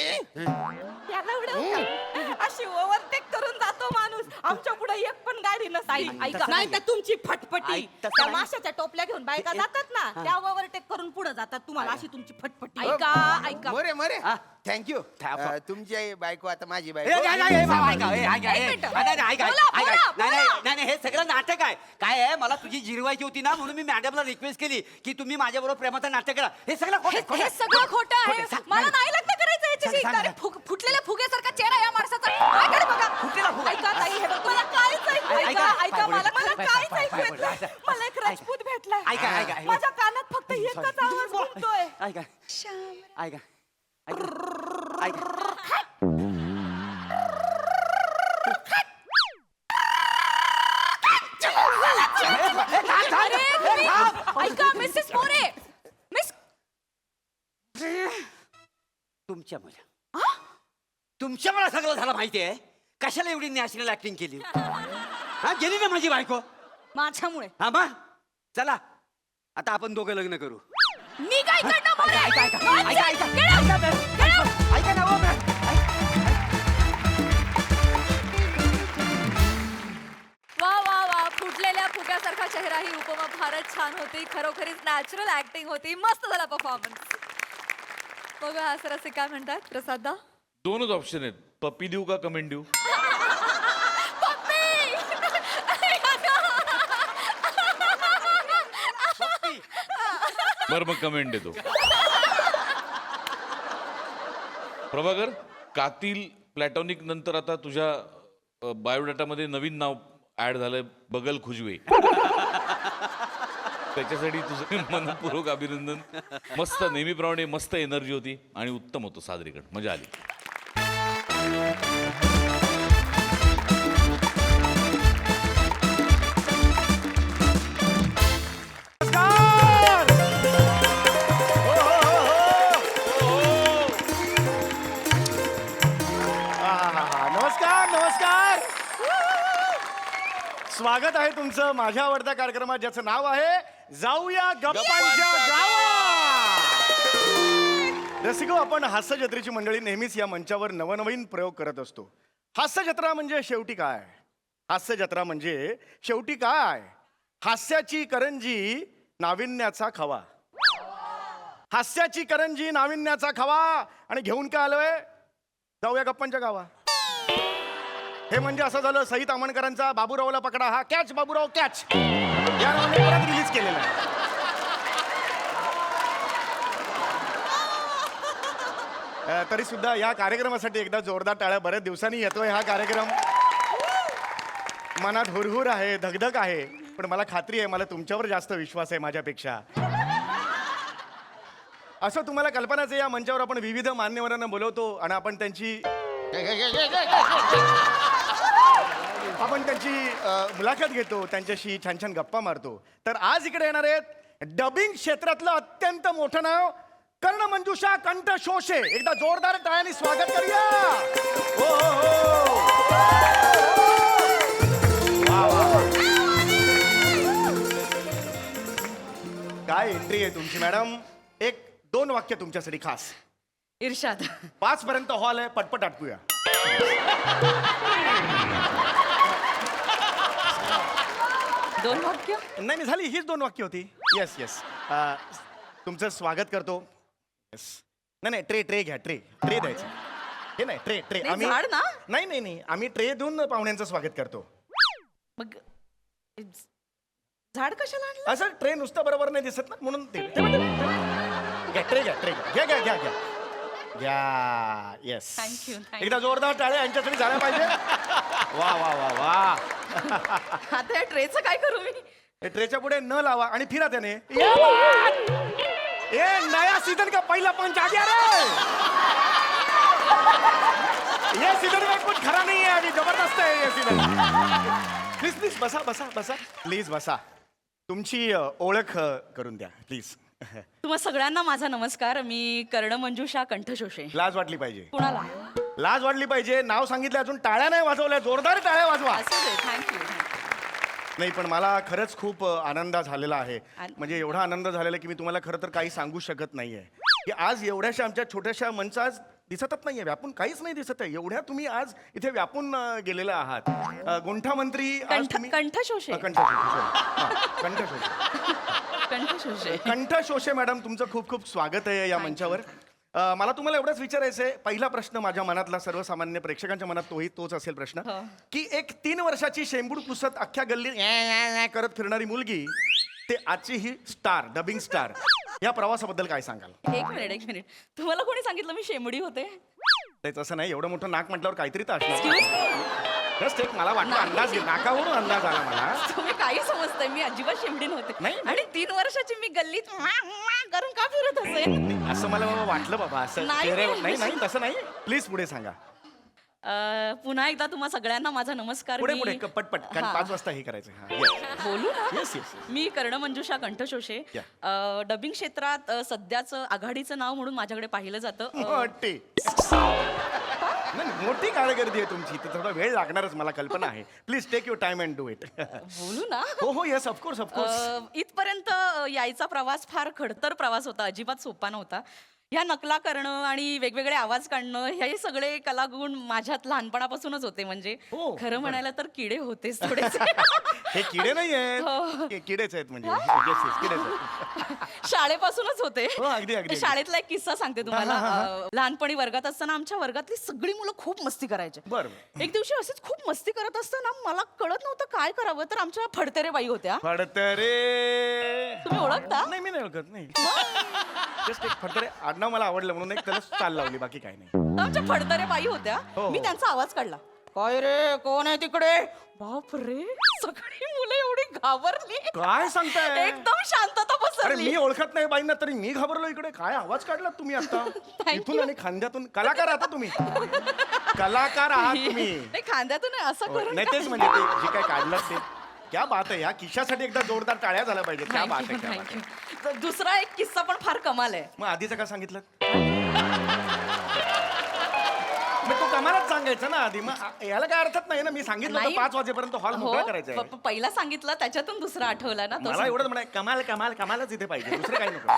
याला उडव अशी ओव्हरटेक करून जातो माणूस. आमच्या पुढे एक पण गाडी नसते. ऐका. नाही तर तुमची फटफटी. ऐक, तसं त्या नाही. माशाच्या टोपल्या घेऊन बायका जातात ना त्या ओव्हरटेक करून पुढे जातात. तुम्हाला अशी तुमची फटफटी. ऐका ऐका मरे मरे हा. थँक्यू था- तुमची आई बायको आता माझी ए, बायको नाही, नाही, ए, बाबा, ऐका, ए, ऐका, ए. एक मिनिटं. नाही, नाही, ऐका, बोला, ऐका, बोला, नाही, नाही, बोला. नाही, नाही, हे सगळं नाटक आहे. काय आहे मला तुझी जिरवायची होती ना म्हणून मी मॅडमला रिक्वेस्ट केली की तुम्ही माझ्या बरोबर प्रेमाचं नाटक करा. हे सगळं खोटं आहे, खोटं हे आहे. सगळं खोटं खोटं आहे. आहे. सांग, मला नाही. नाही लग्न करायचं याच्याशी. सांग, सांग, अरे, सांग. फुटलेल्या फुग्यासारखा चेहरा या माणसाचा. माझ्याकडे बघा. फुटलेला फुगा. ऐका ताई, हे बघ, मला काहीच ऐकू ऐका, ऐका पाय ऐका पडू. मला मला पाय काहीच पडू, ऐकू पाय येत पडू. नाही. मला एक राजपूत भेटलाय. ऐका, ऐका, ऐका. माझ्या कानात फक्त एकच आवाज घुमतोय. ऐका ऐका ऐका ऐका अरे तुम्ही- ऐका मिसेस मोरे मिस तुमच्या मला सगळं झालं माहितीये. कशाला एवढी नॅशनल ऍक्टिंग केली. हा गेली ना माझी बायको. माझ्यामुळे हा मग चला आता आपण दोघं लग्न करू. मी काय करणार मोरे? ऐका, ऐका, अच्छा, ऐका, ऐका. get out, get out. ऐका ना हो, वा वा वा फुटलेल्या फुग्यासारखा चेहरा ही उपमा फारच छान होती. खरोखरीच नॅचरल ऍक्टिंग होती. मस्त झाला परफॉर्मन्स. बघा हा सर असे काय म्हणतात प्रसादा. दोनच ऑप्शन आहेत, पप्पी देऊ का कमेंट देऊ. बर मग कमेंट देतो. प्रभाकर, कातील प्लॅटॉनिक नंतर आता तुझ्या बायोडाटामध्ये नवीन नाव ऍड झालंय, बगल खुजवे. त्याच्यासाठी तुझं मनपूर्वक अभिनंदन. मस्त, नेहमीप्रमाणे मस्त एनर्जी होती आणि उत्तम होतं सादरीकरण, मजा आली. नमस्कार नमस्कार स्वागत आहे तुमचं माझ्या आवडत्या कार्यक्रमात ज्याचं नाव आहे जाऊया गप्पांच्या गावात. रसिको, आपण हास्य जत्रेची मंडळी नेहमीच या मंचावर नवनवीन प्रयोग करत असतो. हास्य जत्रा म्हणजे शेवटी काय? हास्य जत्रा म्हणजे शेवटी काय? हास्याची करंजी, नाविन्याचा खवा. हास्याची करंजी, नाविन्याचा खवा. आणि घेऊन काय आलोय? जाऊया गप्पांच्या गावा. हे म्हणजे असं झालं सईत आमणकरांचा बाबूरावला पकडा हा कॅच बाबूराव कॅच या नावाने परत रिलीज केलेला आहे. तरी सुद्धा या कार्यक्रमासाठी एकदा जोरदार टाळ्या. बऱ्याच दिवसांनी येतोय हा कार्यक्रम. मनात हुरहुर आहे, धगधग आहे, पण मला खात्री आहे, मला तुमच्यावर जास्त विश्वास आहे माझ्यापेक्षा. असं तुम्हाला कल्पनाच आहे, या मंचावर आपण विविध मान्यवरांना बोलवतो आणि आपण त्यांची मुलाखत घेतो, त्यांच्याशी छान छान गप्पा मारतो. तर आज इकडे येणार आहेत डबिंग क्षेत्रातलं अत्यंत मोठं नाव कर्णमंजुषा कंठशोषे. एकदा जोरदार टाळ्यांनी स्वागत करूया. हो हो हो. वा, वा, वा. काय एंट्री आहे तुमची मॅडम. 1-2 वाक्य तुमच्यासाठी खास. इर्षाद 5 पर्यंत हॉल आहे, पटपट आटपूया. दोन वाक्य. नाही झाली, हीच 2 वाक्य होती. Yes yes. तुमचं स्वागत करतो. येस. नाही ट्रे घ्या. ट्रे द्यायचं. हे नाही ट्रे नाही, झाड ना? नाही आम्ही ट्रे देऊन पाहुण्यांचं स्वागत करतो. मग झाड कशाला आणलं? असं ट्रे नुसतं बरोबर नाही दिसत ना, म्हणून ते घ्या. ट्रे घ्या. येस. Thank you. एकदा जोरदार टाळ्या यांच्यासाठी झाल्या पाहिजे. वा वा वा वा. आता या ट्रेचं काय करू मी? हे ट्रेच्या पुढे न लावा आणि फिरा त्याने. ए नया सीजन का पहिला पंच आ गया रे. ये सीजन में कुछ खरा नहीं है, अभी जबरदस्त है ये सीजन. प्लीज बसा प्लीज बसा. तुमची ओळख करून द्या प्लीज. तुम्हा सगळ्यांना माझा नमस्कार. मी कर्णमंजुषा कंठशोषे. लाज वाटली पाहिजे. कुणाला? लाज वाटली पाहिजे. नाव सांगितलं, अजून टाळ्या नाही वाजवल्या. जोरदार टाळ्या वाजवा. असू दे. थँक्यू. नाही पण मला खरंच खूप आनंद झालेला आहे. म्हणजे एवढा आनंद झालेला की मी तुम्हाला खरं तर काही सांगू शकत नाहीये की आज एवढ्याशा आमच्या छोट्याशा मंचात दिसतच नाहीये, व्यापून काहीच नाही दिसत आहे. एवढ्या तुम्ही आज इथे व्यापून गेलेला आहात. गुंठा मंत्री आज तुम्ही कंठशोषे. कंठशोषे मॅडम, तुमचं खूप खूप स्वागत आहे या मंचावर. मला तुम्हाला एवढंच विचारायचं आहे. पहिला प्रश्न माझ्या मनातला, सर्वसामान्य प्रेक्षकांच्या मनात तोच असेल प्रश्न, की एक 3 वर्षाची शेंबूड पुसत अख्ख्या गल्लीत करत फिरणारी मुलगी ते आजची ही स्टार, डबिंग स्टार, या प्रवासाबद्दल काय सांगाल? एक मिनिट. तुम्हाला कोणी सांगितलं मी शेंबडी होते? तसं नाही, एवढं मोठं नाक म्हटल्यावर काहीतरी तर असणार. जस्ट एक मला वाटलं, अंदाज नाकावरून अंदाज आला मला. तुम्ही काही समजताय, मी अजिबात शेंबडी नव्हते. नाही. आणि 3 वर्षाची मी गल्लीत करून का फिरत असेल? असं मला वाटलं बाबा. असं नाही. नाही तसं नाही. प्लीज पुढे सांगा. पुन्हा एकदा तुम्हा सगळ्यांना माझा नमस्कार. पुढे पटपट, कारण 5 वाजता हे करायचं. बोलू ना. येस. मी कर्णमंजुषा कंठशोषे. डबिंग क्षेत्रात सध्याचं आघाडीचं नाव म्हणून माझ्याकडे पाहिलं जातं. मोठी कारकिर्दी आहे तुमची, तर थोडा वेळ लागणारच, मला कल्पना आहे. Please take your time and do it. बोलू ना. हो येस, ऑफकोर्स. इथपर्यंत यायचा प्रवास फार खडतर प्रवास होता, अजिबात सोपा नव्हता. ह्या नकला करणं आणि वेगवेगळे आवाज काढणं, हे सगळे कलागुण माझ्यात लहानपणापासूनच होते. म्हणजे खरं म्हणायला तर किडे होतेच थोडेसे. हे किडे नाही आहेत, किडेच आहेत. म्हणजे किडेच आहेत. शाळेपासूनच होते. अगदी. शाळेतला एक किस्सा सांगते तुम्हाला. लहानपणी वर्गात असताना आमच्या वर्गातली सगळी मुलं खूप मस्ती करायचे. बरं. एक दिवशी असेच खूप मस्ती करत असताना मला कळत नव्हतं काय करावं, तर आमच्या फडतरे बाई होत्या. फडतरे तुम्ही ओळखता? नाही, मी नाही ओळखत. नाही, जस्ट एक फडतरे आडनाव मला आवडलं म्हणून एक त्याला चाल लावली, बाकी काही नाही. आमच्या फडतरे बाई होत्या. मी त्यांचा आवाज काढला, काय रे, कोण आहे तिकडे? बाप रे, सगळी मुलं एवढी घाबरली. काय सांगताय? एकदम शांतता अरे पसरली. मी ओळखत नाही बाईंना, तरी मी घाबरलो. इकडे काय आवाज काढला तुम्ही आता? इथून आणि खांद्यातून. कलाकार आहात तुम्ही. कलाकार आहात तुम्ही. नाही, खांद्यातून नाही, असं करून नाही, तेच म्हणजे ते जे काय काढलं ते क्या बात आहे. या किशासाठी एकदा जोरदार टाळ्या झाल्या पाहिजे. क्या बात आहे, क्या बात आहे. दुसरा एक किस्सा पण फार कमाल आहे. मग आधीचं का सांगितलं? मग तो कमालच सांगायचं ना आधी. मग याला काय अर्थच नाही ना. मी सांगितलं नाही. 5 वाजेपर्यंत हॉल मोकळा करायचा आहे. पहिला सांगितलं, त्याच्यातून दुसरा आठवला ना. मला एवढंच म्हणाय, कमालच इथे पाहिजे, दुसरं काही नको.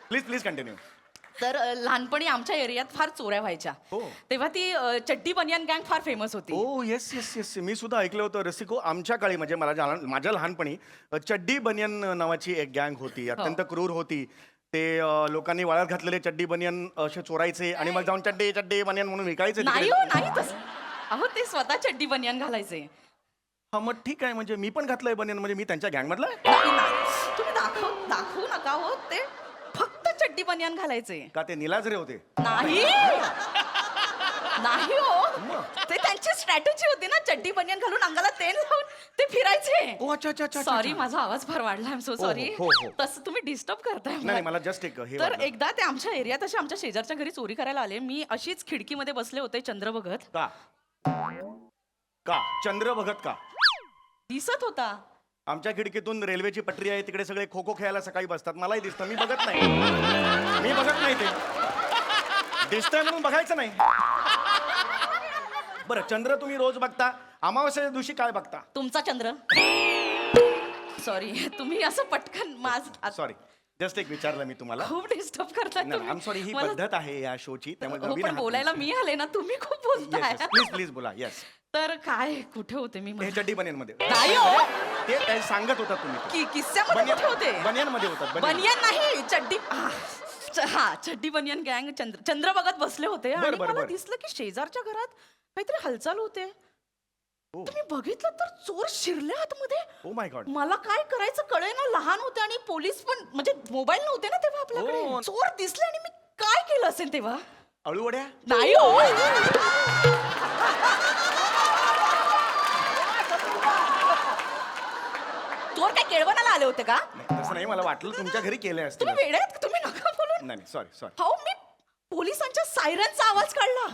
Please continue. तर लहानपणी आमच्या एरियात फार चोऱ्या व्हायच्या. तेव्हा ती चड्डी बनियान गँग फार फेमस होती. येस. मी सुद्धा ऐकलं होतं रसिको. आमच्या काळी म्हणजे माझ्या लहानपणी चड्डी बनियन नावाची एक गँग होती. अत्यंत क्रूर होती. ते लोकांनी वाळत घातलेले चड्डी बनियन असे चोरायचे आणि मग जाऊन चड्डी बनियन म्हणून विकायचे. नाही तसं. अहो, ते स्वतः चड्डी बनियान घालायचे. हा, मग ठीक आहे. म्हणजे मी पण घातलंय बनियन, म्हणजे मी त्यांच्या गँग मधला. तुम्ही दाखवू नका हो. ते फक्त चड्डी बनियान घालायचे का ते निलाजरे होते? नाही नाही हो ते त्यांची स्ट्रॅटेजी होती ना, चड्डी बनियान घालून अंगाला तेल लावून ते फिरायचे. ओ अच्छा अच्छा अच्छा सॉरी अच्छा. माझा आवाज फार वाढला, आय एम सो सॉरी. हो, हो. तसं तुम्ही डिस्टर्ब करताय मला. नाही मला जस्ट एक हे तर वाटलं. एकदा ते आमच्या एरियात असे आमच्या शेजारच्या घरी चोरी करायला आले. मी अशीच खिडकीमध्ये बसले होते चंद्र बघत. का का चंद्र बघत का? दिसत होता. आमच्या खिडकीतून रेल्वेची पटरी आहे, तिकडे सगळे खो खो खेळायला सकाळी बसतात. मलाही दिसतं, मी बघत नाही. मी बघत नाही ते. दिसतंय म्हणून बघायचं नाही. बरं चंद्र तुम्ही रोज बघता, अमावस्येच्या दिवशी काय बघता? तुमचा चंद्र. सॉरी तुम्ही असं पटकन सॉरी जस्ट एक विचारलं मी तुम्हाला. खूप डिस्टर्ब करताय नाही तुम्ही. आय सॉरी, ही मला- पद्धत आहे या शोची, त्यामुळे हो, नवीन पण आहात बोलायला तुम्ही. मी आले ना, तुम्ही खूप बोलताय. प्लीज प्लीज बोला. येस. तर काय कुठे होते मी? हे चड्डी बनियन मध्ये नाही हो. ते काय सांगत होता तुम्ही ते. किस्स्यामध्ये कुठे होते? बनियन मध्ये होतात बनियन. बनियन नाही चड्डी. हा चड्डी बनियन गँग चंद्र बघत बसले होते आणि बरं, मला बरं. दिसलं की शेजारच्या घरात काहीतरी हालचाल होते. हो. तुम्ही बघितलं तर चोर शिरले आतमध्ये. Oh my God. मला काय करायचं कळेना, लहान होते आणि पोलीस पण म्हणजे मोबाईल नव्हते ना तेव्हा आपल्याकडे. हो. चोर दिसले आणि मी काय केलं असेल तेव्हा? अळूवड्या. नाही हो. चोर काय केळवणाला आले होते का? नाही, तसं नाही, मला वाटलं तुमच्या घरी केले असतील. तुम्ही वेडे आहेत का? तुम्ही नका बोलू. नाही सॉरी सॉरी. हो मी पोलिसांच्या सायरनचा आवाज काढला.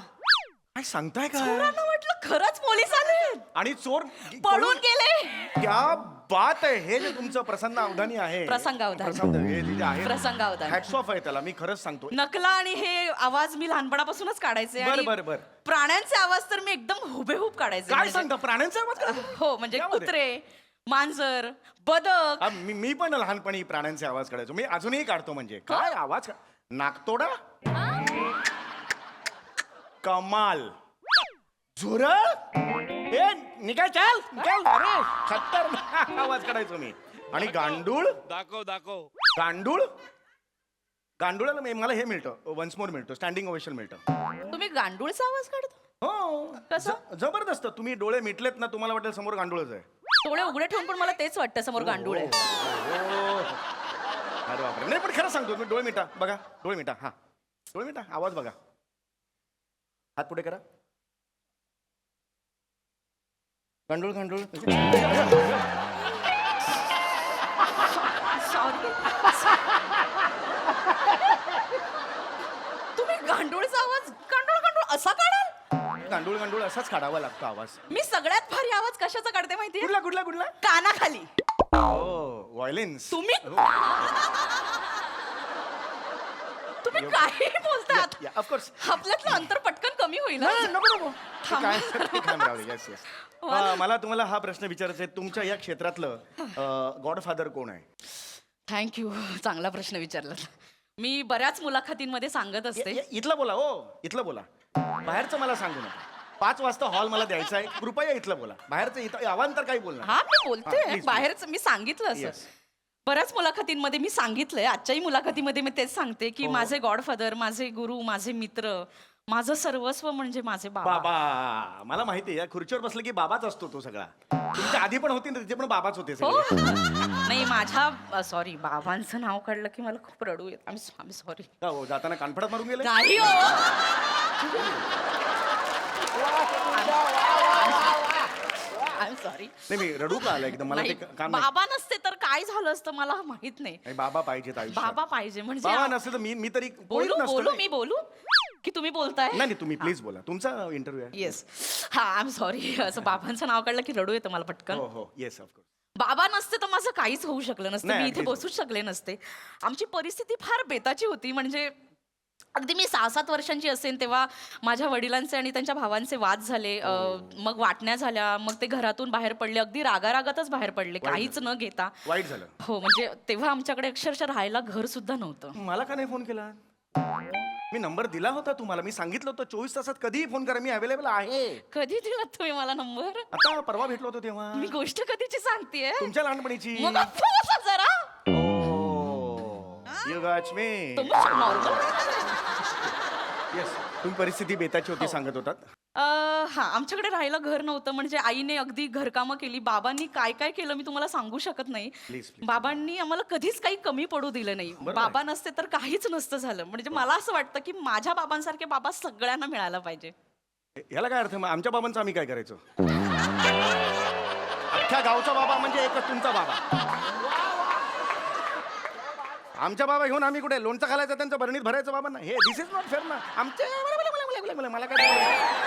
काय सांगताय का? चोरांना वाटलं खरंच पोलीस आले. आणि चोर पळून गेले. क्या बात आहे. हे जे तुमचं प्रसन्न अवधानी आहे, प्रसंगावधानी. हे जे आहे प्रसंगावधानी. हॅट्स ऑफ आहे त्याला, मी खरंच सांगतो. नकला आणि हे आवाज मी लहानपणापासूनच काढायचे. बर, आणि बर, बर. प्राण्यांचे आवाज तर मी एकदम हुबेहूब काढायचे. काय म्हणजे- सांगता? प्राण्यांचा आवाज काढतो? हो म्हणजे त्यामध्ये? कुत्रे, मांजर, बदक. मी पण लहानपणी प्राण्यांचे आवाज काढायचो. मी अजूनही काढतो. म्हणजे काय आवाज नाकतोडा, कमाल, झुरळ, ए निकाल चल निकाल. अरे खतरनाक आवाज काढायचो मी. आणि गांडूळ. दाखव दाखव. गांडूळ गांडुळाला मला हे मिळतं, वन्स मोर मिळतं, स्टँडिंग ओवेशन मिळतं. तुम्ही गांडूळचा आवाज काढता? हो कसं? जबरदस्त. तुम्ही डोळे मिटलेत ना, तुम्हाला वाटेल समोर गांडूळच आहे. डोळे उघडे ठेवून पण मला तेच वाटतं समोर गांडूळ आहे. हो. अरे बापरे. नाही पण खरं सांगतो, तुम्ही डोळे मिटा बघा. डोळे मिटा. हा डोळे मिटा. आवाज बघा. हात पुढे करा. गांडूळ गांडूळ. सॉरी. तुम्ही गांडूळचा आवाज गांडूळ गांडूळ असा काढाल? गांडूळ गांडूळ असाच काढावा लागतो आवाज. मी सगळ्यात भारी आवाज कशाचा काढते माहितीये? कुठला कुठला कुठला? कानाखाली. हो व्हायलेन्स. तुम्ही तुम्ही काही बोलतात. ऑफकोर्स. आपल्यातलं अंतर पटकन कमी होईल हा. नको नको. थांबा. Yes yes. मला तुम्हाला हा प्रश्न विचारायचा आहे. तुमच्या या क्षेत्रातलं गॉडफादर कोण आहे? थँक्यू. चांगला प्रश्न विचारला. मी बऱ्याच मुलाखतींमध्ये सांगत असते. इथलं बोला. हो इथलं बोला. बाहेरचं मला सांगू नका. 5 वाजता हॉल मला द्यायचा आहे, कृपया इथलं बोला. बाहेरचं इथं अवांतर काही बोलणार. हा मी हा, बोलते please, बाहेरच मी सांगितलं Yes. असं बऱ्याच मुलाखतींमध्ये मी सांगितलंय. आजच्याही मुलाखतीमध्ये मी तेच सांगते की माझे गॉडफादर, माझे गुरु, माझे मित्र, माझं सर्वस्व म्हणजे माझे बाबा. बाबा. मला माहिती आहे, या खुर्चीवर बसलं की बाबाच असतो तो सगळा. तुमच्या आधी पण होती ना, तिथे पण बाबाच होते हो सगळे. नाही माझ्या सॉरी बाबांचं नाव काढलं की मला खूप रडू येत. आम्ही सॉरी. का हो, जाताना कानफडात मारून गेले? नाही हो. I sorry. नाही मी रडू का आलं एकदम? मला ते काम नाही. बाबा नसते तर काय झालं असतं मला माहित नाही. नाही, बाबा पाहिजेत आयुष्यात. बाबा पाहिजे म्हणजे बाबा नसते तर मी तरी कोणीच बोलू नसतो बोलू ना. मी बोलू की तुम्ही बोलताय? नाही नाही, तुम्ही प्लीज बोला. तुमचा इंटरव्ह्यू आहे. येस. हा आय एम सॉरी. असं बाबांचं नाव काढलं की रडू येतं मला पटकन. हो हो येस ऑफकोर्स. बाबा नसते तर माझं काहीच होऊ शकलं नसतं. नाही, मी इथे अगदीच. बसूच शकले नसते. आमची परिस्थिती फार बेताची होती. म्हणजे अगदी मी 6-7 वर्षांची असेल तेव्हा माझ्या वडिलांचे आणि त्यांच्या भावांचे वाद झाले. मग वाटण्या झाल्या. मग ते घरातून बाहेर पडले. अगदी रागारागातच बाहेर पडले, काहीच न घेता. वाईट झालं. हो म्हणजे तेव्हा आमच्याकडे अक्षरशः राहायला घर सुद्धा नव्हतं. मला का नाही फोन केला? मी नंबर दिला होता तुम्हाला. मी सांगितलं होतं 24 तासात कधीही फोन करा, मी अवेलेबल आहे. कधी दिलात तुम्ही मला नंबर? आता परवा भेटलो होतो तेव्हा. मी गोष्ट कधीची सांगतेय? तुमच्या लहानपणीची. मग अफवा जरा you got me. Normal. Yes. तुम्ही परिस्थिती बेताची होती सांगत होतात. हा आमच्याकडे राहायला घर नव्हतं म्हणजे आईने अगदी घरकामं केली बाबांनी काय काय केलं मी तुम्हाला सांगू शकत नाही Please, please. बाबांनी आम्हाला कधीच काही कमी पडू दिलं नाही बाबा नसते तर काहीच नसतं झालं म्हणजे मला असं वाटतं की माझ्या बाबांसारखे बाबा सगळ्यांना मिळायला पाहिजे याला काय अर्थ आहे? मग आमच्या बाबांचं आम्ही काय करायचं? अख्ख्या गावचा बाबा म्हणजे एकच तुमचा बाबा. आमच्या बाबा घेऊन आम्ही कुठे लोणचं घालायचं त्यांचं बरणीत भरायचं बाबांना हे दिस इज नॉट फेअर ना आमच्या मला काय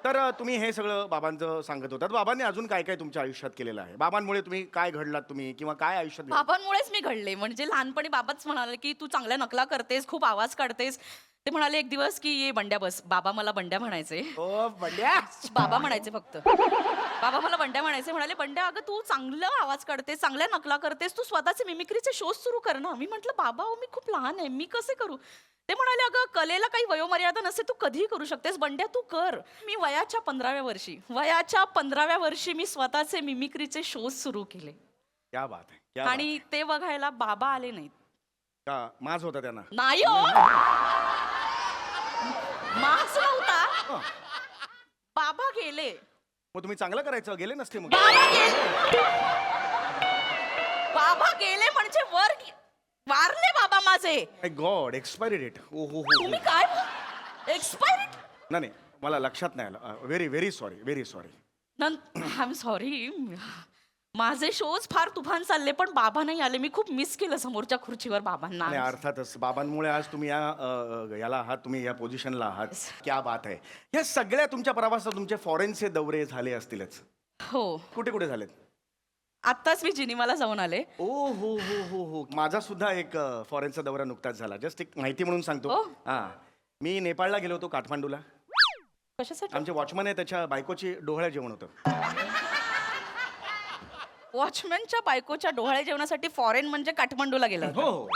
तर तुम्ही हे सगळं बाबांचं सांगत होतात बाबांनी अजून काय काय तुमच्या आयुष्यात केलेलं आहे बाबांमुळे तुम्ही काय घडलात तुम्ही किंवा काय आयुष्यात घडलं? बाबांमुळेच मी घडले म्हणजे लहानपणी बाबाच म्हणाले की तू चांगल्या नकला करतेस खूप आवाज काढतेस ते म्हणाले एक दिवस की ये बंड्या बस बाबा मला बंड्या म्हणायचे ओ बंड्या बाबा म्हणायचे फक्त बाबा मला बंड्या म्हणायचे म्हणाले बंड्या अगं तू चांगलं आवाज काढतेस चांगल्या नकला करतेस तू स्वतःचे मिमिक्रीचे शोज सुरू कर ना मी म्हटलं बाबा मी खूप लहान आहे मी कसे करू ते म्हणाले अगं कलेला काही वयोमर्यादा नसते तू कधीही करू शकतेस बंड्या तू कर मी वयाच्या 15व्या वर्षी मी स्वतःचे मिमिक्रीचे शोज सुरू केले क्या बात आहे क्या बात आहे. आणि ते बघायला बाबा आले नाहीत का माज होता त्यांना नाही हो मास नव्हता बाबा गेले मग तुम्ही चांगलं करायचं गेले नसते मग बाबा गेले म्हणजे वारले बाबा माझे माय गॉड एक्सपायरी डेट ओ हो तुम्ही काय एक्सपायरी नाही मला लक्षात नाही आलं very very sorry I am sorry माझे शोज फार तुफान चालले पण बाबा नाही आले मी खूप मिस केलं समोरच्या खुर्चीवर बाबांना नाही अर्थातच बाबांमुळे आज तुम्ही याला आहात तुम्ही या पोझिशनला आहात क्या बात आहे या सगळ्या तुमच्या प्रवासात तुमचे फॉरेनचे दौरे झाले असतीलच हो कुठे कुठे झालेत आत्ताच मी जिनिवाला जाऊन आले ओ हो माझा सुद्धा एक फॉरेनचा दौरा नुकताच झाला जस्ट एक माहिती म्हणून सांगतो ओ. हा मी नेपाळला गेलो होतो काठमांडूला कशासाठी आमचे वॉचमन आहे त्याच्या बायकोची डोहाळे जेवण होतं वॉचमॅनच्या बायकोच्या डोहाळे जेवणासाठी फॉरेन म्हणजे काठमांडूला गेला होता. हो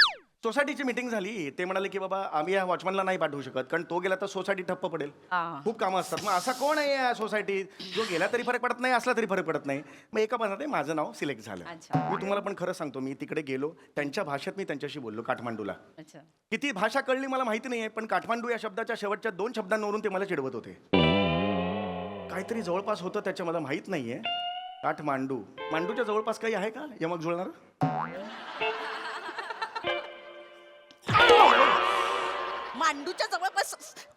सोसायटीची मीटिंग झाली ते म्हणाले की बाबा आम्ही या वॉचमनला नाही पाठवू शकत कारण तो गेला तर सोसायटी ठप्प पडेल हा. खूप कामं असतात मग असा कोण आहे या सोसायटीत जो गेला तरी फरक पडत नाही असला तरी फरक पडत नाही मग एका मनात माझं नाव सिलेक्ट झालं अच्छा. मी तुम्हाला पण खरं सांगतो मी तिकडे गेलो त्यांच्या भाषेत मी त्यांच्याशी बोललो काठमांडूला अच्छा किती भाषा कळली मला माहिती नाही पण काठमांडू या शब्दाच्या शेवटच्या 2 शब्दांवरून ते मला चिडवत होते काहीतरी जवळपास होतं त्याच्या मला माहित नाहीये काठमांडू मांडूच्या जवळपास काही आहे का यमक जुळणार मांडूच्या जवळपास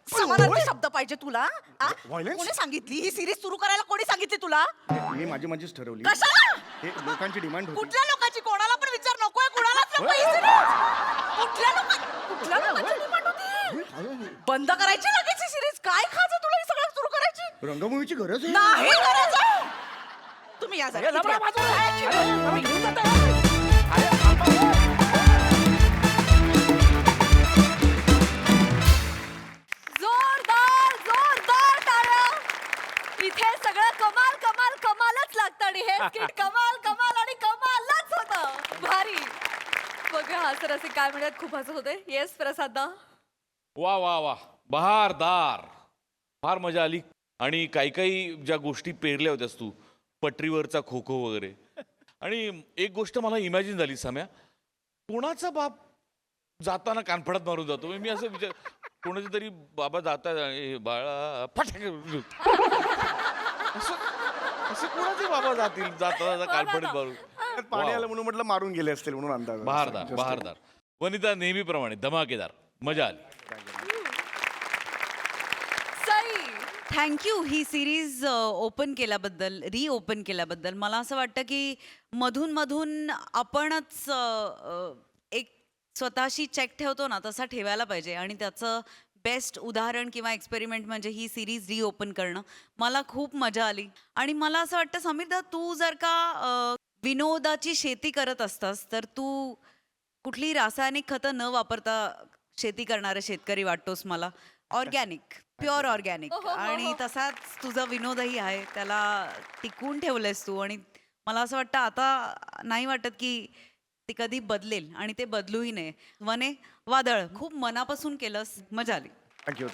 समानार्थी शब्द पाहिजे तुला आ? Violence? कोणी सांगितली ही सिरीज सुरू करायला कोणी सांगितली तुला मी माझीच ठरवली कशाला हे लोकांची डिमांड होती कुठल्या लोकांची कोणाला पण विचार नकोय कुणालाच नको ही series. कुठल्या लोकांची डिमांड होती बंद करायची लगेच ही सिरीज काय खायचं तुला ही सगळं सुरू करायची रंगभूमीची गरज आहे नाही करायचं तुम्ही या जरा इथे. जोरदार जोरदार टाळ्या इथे सगळं कमाल कमाल कमालच लागतं आणि हे स्किट कमाल कमाल आणि कमालच होतं भारी बघा हास्यरसिक काय म्हणतात खूप हसत होते येस प्रसादा वा वा वा बहारदार फार मजा आली आणि काही काही ज्या गोष्टी पेरल्या होत्यास तू पटरीवरचा खो खो वगैरे आणि एक गोष्ट मला इमॅजिन झाली सम्या कोणाचा बाप जाताना कानफडात मारून जातो मी असं विचार कोणाचे तरी बाबा जातात आणि बाळा फटाक असं कोणाचे बाबा जातील जाता कानफडीत मारून पाणी आलं म्हणून म्हटलं मारून गेले असतील म्हणून अंदाज बहारदार बहारदार वनिता नेहमीप्रमाणे धमाकेदार मजा आली सई थँक्यू ही सिरीज ओपन केल्याबद्दल रिओपन केल्याबद्दल मला असं वाटतं की मधून मधून आपणच एक स्वतःशी चेक ठेवतो ना तसा ठेवायला पाहिजे आणि त्याचं बेस्ट उदाहरण किंवा एक्सपेरिमेंट म्हणजे ही सिरीज रिओपन करणं मला खूप मजा आली आणि मला असं वाटतं समीरदा तू जर का विनोदाची शेती करत असतास तर तू कुठली रासायनिक खतं न वापरता शेती करणारा शेतकरी वाटतोस मला ऑर्गॅनिक प्युअर ऑर्गॅनिक आणि तसाच तुझा विनोदही आहे त्याला टिकवून ठेवलंयस तू आणि मला असं वाटतं आता नाही वाटत की ते कधी बदलेल आणि ते बदलूही नये वने वादळ खूप मनापासून केलंस मजा आली थँक्यू